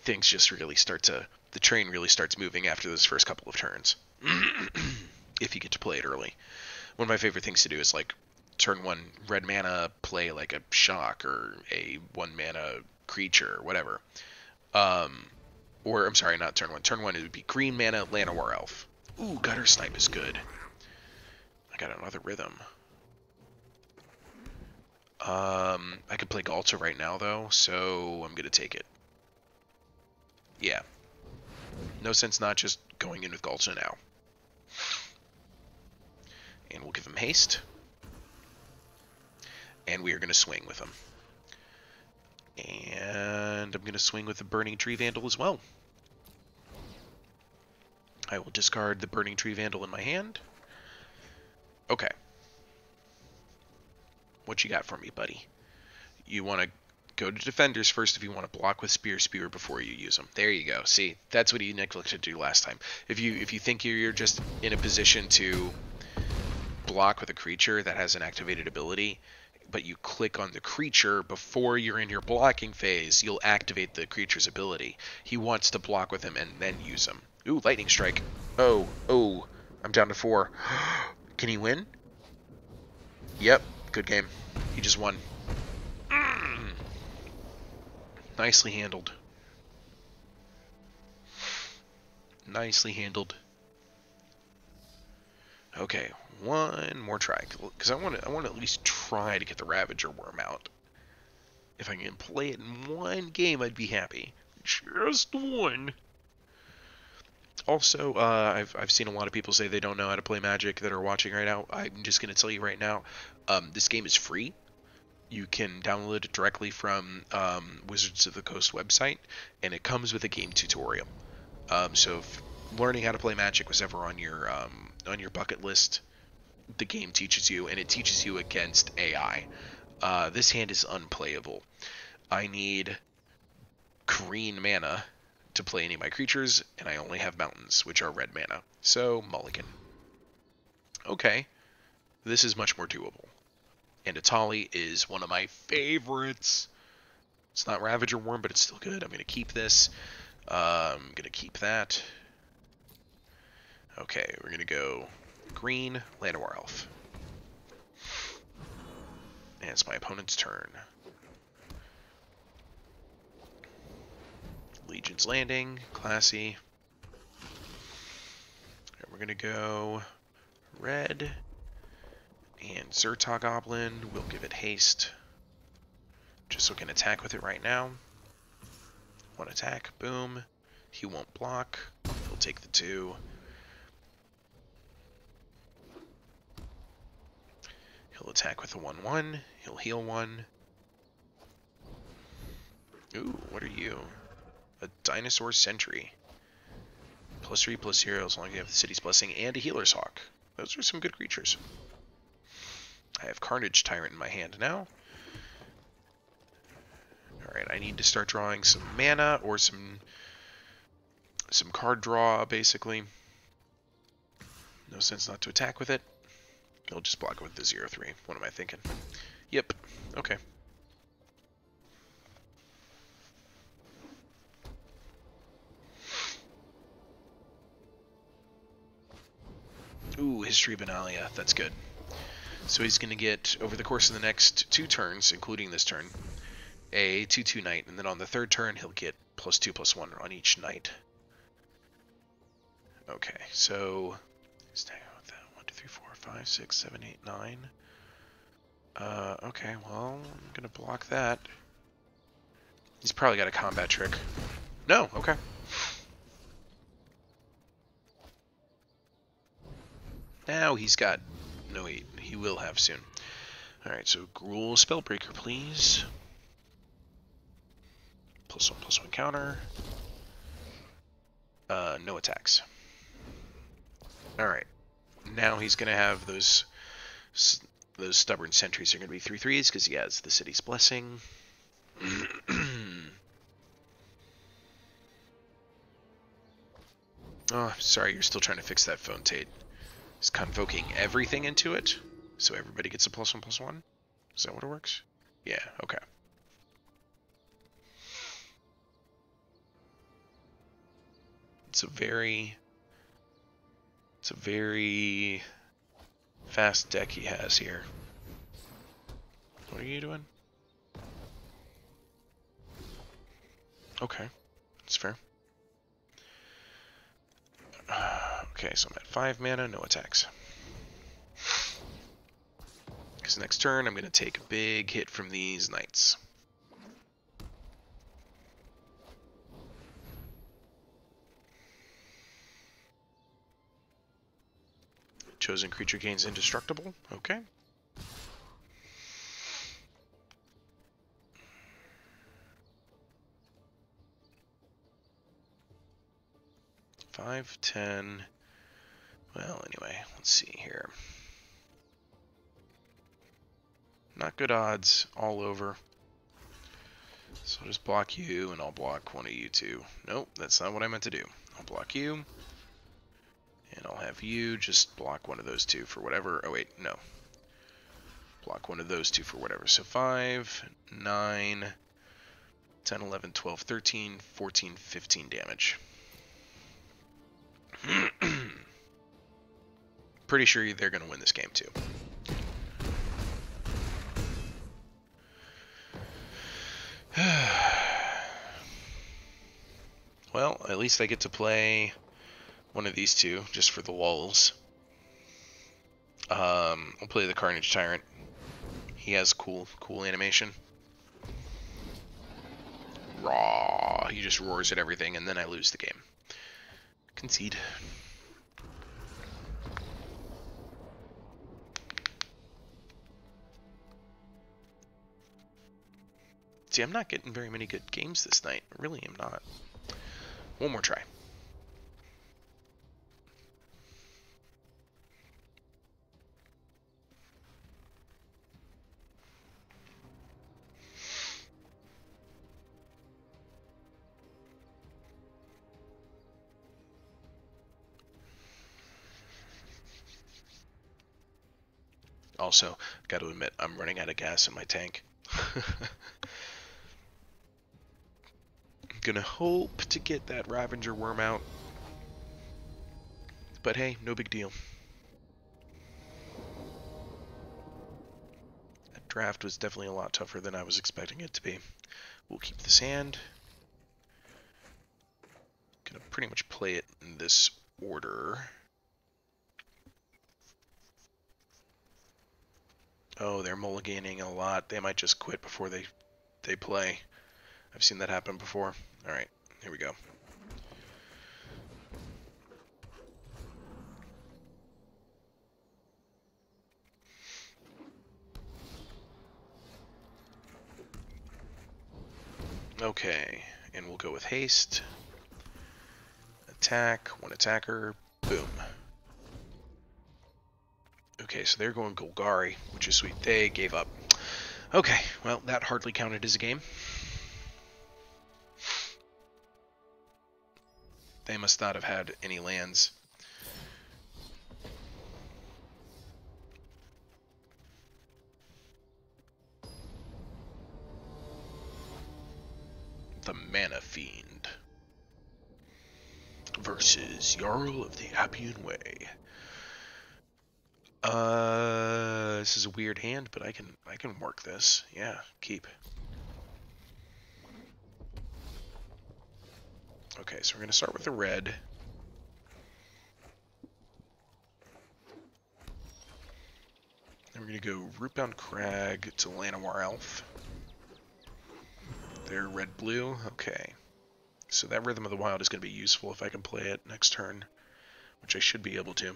Things just really start to... The train really starts moving after those first couple of turns. If you get to play it early. One of my favorite things to do is, like, turn 1 red mana, play like a shock or a 1 mana creature or whatever. Or, I'm sorry, not turn 1. Turn 1 it would be green mana, Llanowar Elf. Ooh, Gutter Snipe is good. I got another Rhythm. I could play Galta right now, though, so I'm going to take it. Yeah. No sense not just going in with Galta now. And we'll give him haste. And we are going to swing with him. And I'm going to swing with the Burning Tree Vandal as well. I will discard the Burning Tree Vandal in my hand. Okay. What you got for me, buddy? You want to go to defenders first if you want to block with Spewer before you use them. There you go. See, that's what you neglected to do last time. If you think you're just in a position to block with a creature that has an activated ability, but you click on the creature before you're in your blocking phase, you'll activate the creature's ability. He wants to block with him and then use him. Ooh, Lightning Strike. Oh, I'm down to 4. Can he win? Yep, good game. He just won. Nicely handled. Nicely handled. Okay, one more try, because I want to at least try to get the Ravager Worm out. If I can play it in one game, I'd be happy. Just one. Also, I've seen a lot of people say they don't know how to play Magic that are watching right now. I'm just going to tell you right now, this game is free. You can download it directly from Wizards of the Coast website, and it comes with a game tutorial. So if learning how to play Magic was ever on your bucket list, the game teaches you, and it teaches you against AI. This hand is unplayable. I need green mana to play any of my creatures, and I only have mountains, which are red mana. So, mulligan. Okay, this is much more doable. And Atali is one of my favorites. It's not Ravager Worm, but it's still good. I'm going to keep this. I'm going to keep that. Okay, we're going to go green, Llanowar Elf. And it's my opponent's turn. Legion's Landing, classy. And we're going to go red. And Zerta Goblin, we'll give it haste. Just so we can attack with it right now. One attack, boom. He won't block. He'll take the 2. He'll attack with a 1/1. He'll heal 1. Ooh, what are you? A Dinosaur Sentry. +3/+0 as long as you have the City's Blessing and a Healer's Hawk. Those are some good creatures. I have Carnage Tyrant in my hand now. Alright, I need to start drawing some mana or some card draw, basically. No sense not to attack with it. I'll just block it with the 0/3. What am I thinking? Yep. Okay. Ooh, History of Benalia. That's good. So he's going to get, over the course of the next 2 turns, including this turn, a 2/2 knight, and then on the 3rd turn he'll get +2/+1 on each knight. Okay, so stay with that. 1, 2, 3, 4, 5, 6, 7, 8, 9. Okay, well, I'm gonna block that. He's probably got a combat trick. No, okay. Now he's got, no wait, he will have soon. Alright, so Gruul Spellbreaker, please. +1/+1 counter. No attacks. Alright. Now he's going to have those stubborn sentries are going to be 3/3s because he has the City's Blessing. Oh, sorry, you're still trying to fix that phone, Tate. He's convoking everything into it, so everybody gets a +1/+1? Is that what it works? Yeah, okay. It's a very fast deck he has here. What are you doing? Okay, that's fair. Okay, so I'm at 5 mana, no attacks. Because next turn I'm going to take a big hit from these knights. Chosen creature gains indestructible. Okay. Five, 10. Well, anyway, let's see here. Not good odds all over. So I'll just block you, and I'll block one of you two. Nope, that's not what I meant to do. I'll block you. And I'll have you just block one of those two for whatever. Oh, wait, no. Block one of those two for whatever. So 5, 9, 10, 11, 12, 13, 14, 15 damage. Pretty sure they're going to win this game, too. Well, at least I get to play one of these two, just for the lulz. I'll play the Carnage Tyrant. He has cool animation. Raw. He just roars at everything, and then I lose the game. Concede. See, I'm not getting very many good games this night. I really am not. One more try. Also, got to admit, I'm running out of gas in my tank. Gonna hope to get that Ravager worm out. But hey, no big deal. That draft was definitely a lot tougher than I was expecting it to be. We'll keep the sand. Gonna pretty much play it in this order. Oh, they're mulliganing a lot. They might just quit before they play. I've seen that happen before. Alright, here we go. Okay, and we'll go with haste. Attack, one attacker, boom. Okay, so they're going Golgari, which is sweet. They gave up. Okay, well, that hardly counted as a game. They must not have had any lands. The Mana Fiend versus Jarl of the Appian Way. This is a weird hand, but I can work this. Yeah, keep. Okay, so we're gonna start with the red. Then we're gonna go Rootbound Crag to Llanowar Elf. They're red-blue. Okay. So that Rhythm of the Wild is going to be useful if I can play it next turn, which I should be able to.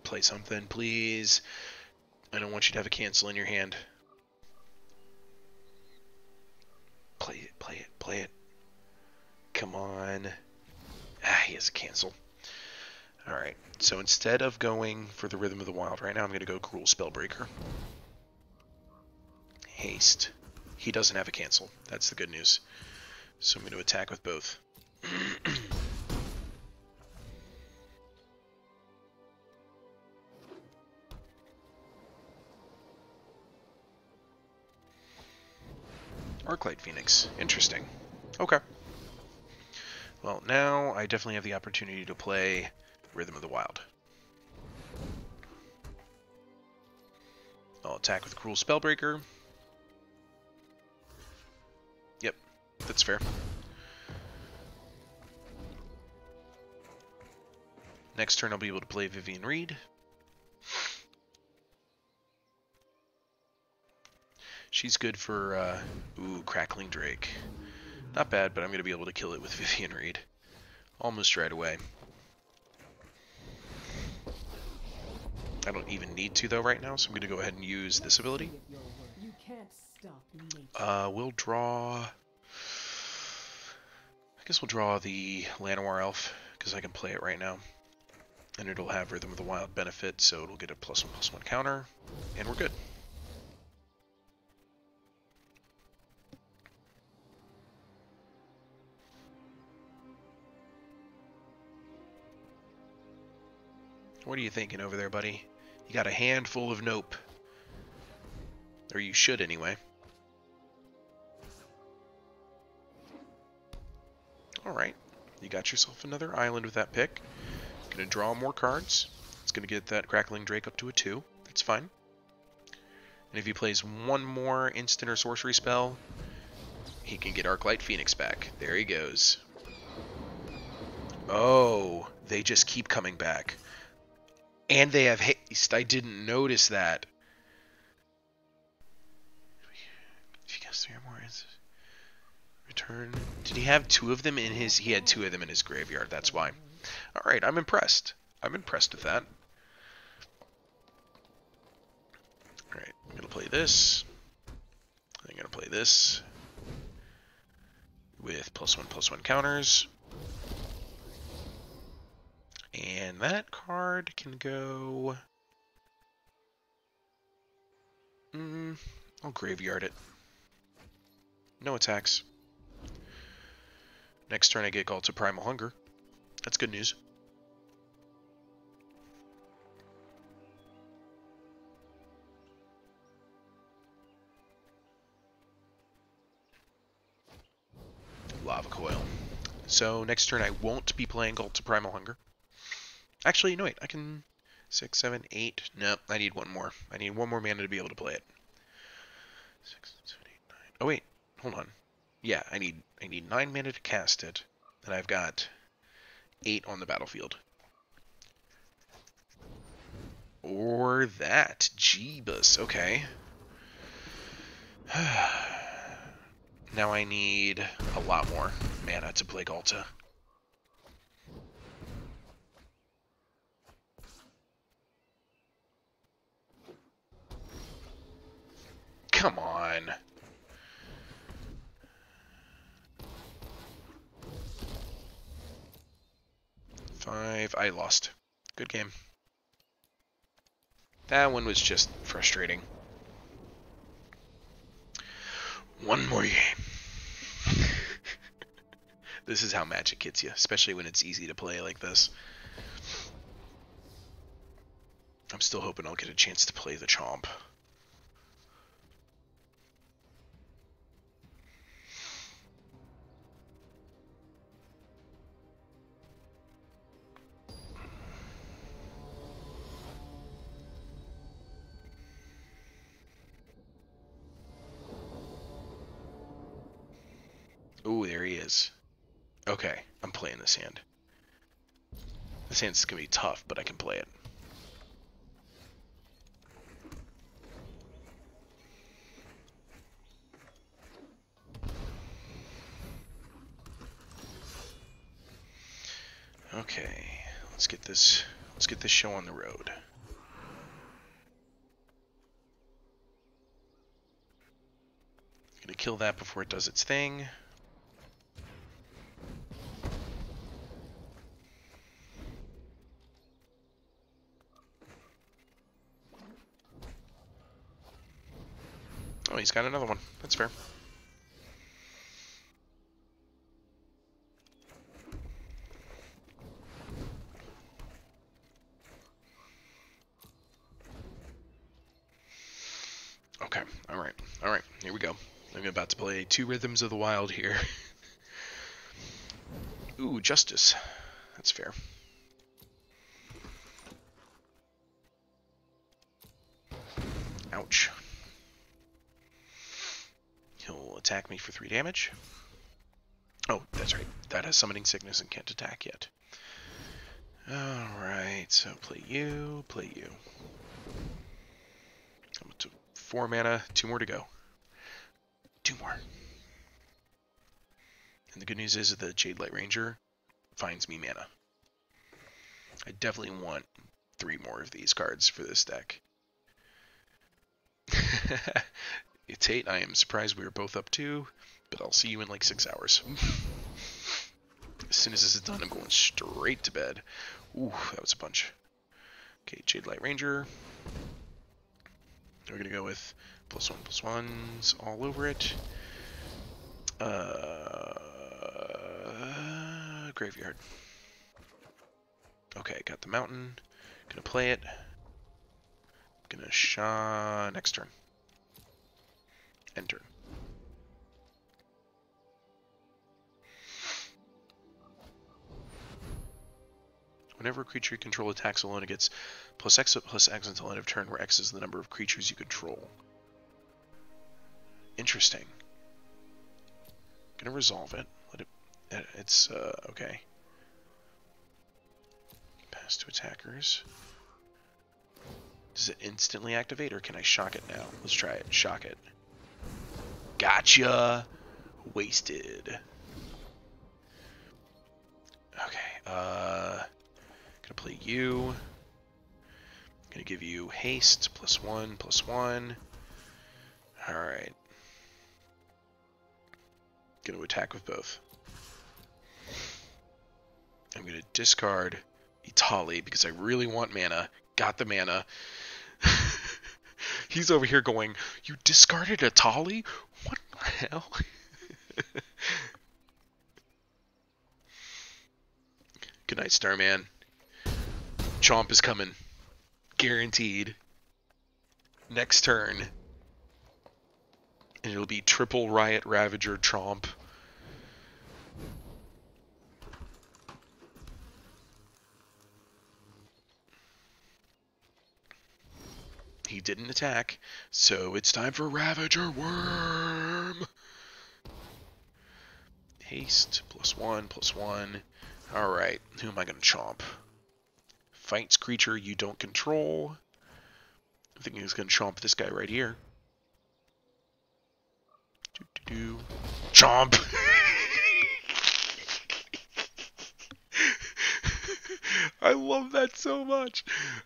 Play something, please. I don't want you to have a cancel in your hand. Play it, play it, play it. Come on. Ah, he has a cancel. Alright, so instead of going for the Rhythm of the Wild right now, I'm going to go Cruel Spellbreaker. Haste. He doesn't have a cancel. That's the good news. So I'm going to attack with both. Arclight Phoenix. Interesting. Okay. Well, now I definitely have the opportunity to play Rhythm of the Wild. I'll attack with Cruel Spellbreaker. Yep, that's fair. Next turn I'll be able to play Vivian Reed. She's good for, ooh, Crackling Drake. Not bad, but I'm going to be able to kill it with Vivian Reed. Almost right away. I don't even need to, though, right now, so I'm going to go ahead and use this ability. We'll draw... I guess we'll draw the Llanowar Elf, because I can play it right now. And it'll have Rhythm of the Wild benefit, so it'll get a +1/+1 counter, and we're good. What are you thinking over there, buddy? You got a handful of nope. Or you should, anyway. Alright. You got yourself another island with that pick. Gonna draw more cards. It's gonna get that Crackling Drake up to a 2. That's fine. And if he plays one more instant or sorcery spell, he can get Arclight Phoenix back. There he goes. Oh, they just keep coming back. And they have haste. I didn't notice that. If you guess 3 or more, turn. Did he have two of them in his... He had two of them in his graveyard, that's why. Alright, I'm impressed. I'm impressed with that. Alright, I'm going to play this. I'm going to play this. With +1/+1 counters. And that card can go... I'll graveyard it. No attacks. Next turn I get called to Primal Hunger. That's good news. Lava Coil. So next turn I won't be playing Cult to Primal Hunger. Actually, no wait, I can... 6, 7, 8... No, I need one more. I need one more mana to be able to play it. 6, 7, 8, 9... Oh wait, hold on. Yeah, I need 9 mana to cast it, and I've got 8 on the battlefield. Or that. Jeebus, okay. Now I need a lot more mana to play Galta. Come on. Five. I lost. Good game. That one was just frustrating. One more game. This is how Magic gets you, especially when it's easy to play like this. I'm still hoping I'll get a chance to play the Chomp. Ooh, there he is. Okay, I'm playing this hand. This hand's gonna be tough, but I can play it. Okay, let's get this show on the road. Gonna kill that before it does its thing. Oh, he's got another one. That's fair. Okay, alright. Alright, here we go. I'm about to play 2 Rhythms of the Wild here. Ooh, Justice. That's fair. Ouch. He'll attack me for 3 damage. Oh, that's right. That has Summoning Sickness and can't attack yet. Alright, so play you, play you. I'm up to 4 mana, 2 more to go. 2 more. And the good news is that the Jade Light Ranger finds me mana. I definitely want 3 more of these cards for this deck. It's 8. I am surprised we were both up 2, but I'll see you in like 6 hours. As soon as this is done, I'm going straight to bed. Ooh, that was a bunch. Okay, Jade Light Ranger. We're gonna go with +1/+1s all over it. Graveyard. Okay, got the mountain. Gonna play it. Gonna Sha next turn. End turn. Whenever a creature you control attacks alone, it gets +X until end of turn, where X is the number of creatures you control. Interesting. Gonna resolve it. Let it. It's okay. Pass to attackers. Does it instantly activate, or can I shock it now? Let's try it. Shock it. Gotcha! wasted. Okay, gonna play you. Gonna give you haste, +1/+1. Alright. Gonna attack with both. I'm gonna discard Itali because I really want mana. Got the mana. He's over here going, "You discarded Itali? What the hell?" Good night, Starman. Chomp is coming. Guaranteed. Next turn. And it'll be triple Riot Ravager Chomp. He didn't attack, so it's time for Ravager Worm! Haste, +1/+1. Alright, who am I going to chomp? Fights creature you don't control. I think he's going to chomp this guy right here. Chomp! I love that so much.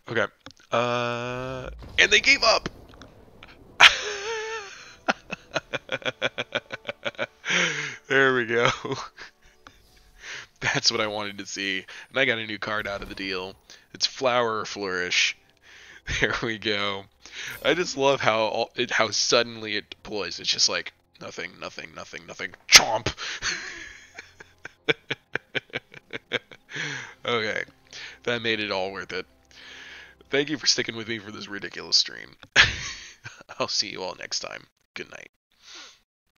Okay. And they gave up! There we go. That's what I wanted to see. And I got a new card out of the deal. It's Flower or Flourish. There we go. I just love how suddenly it deploys. It's just like nothing. Chomp! Okay. That made it all worth it. Thank you for sticking with me for this ridiculous stream. I'll see you all next time. Good night.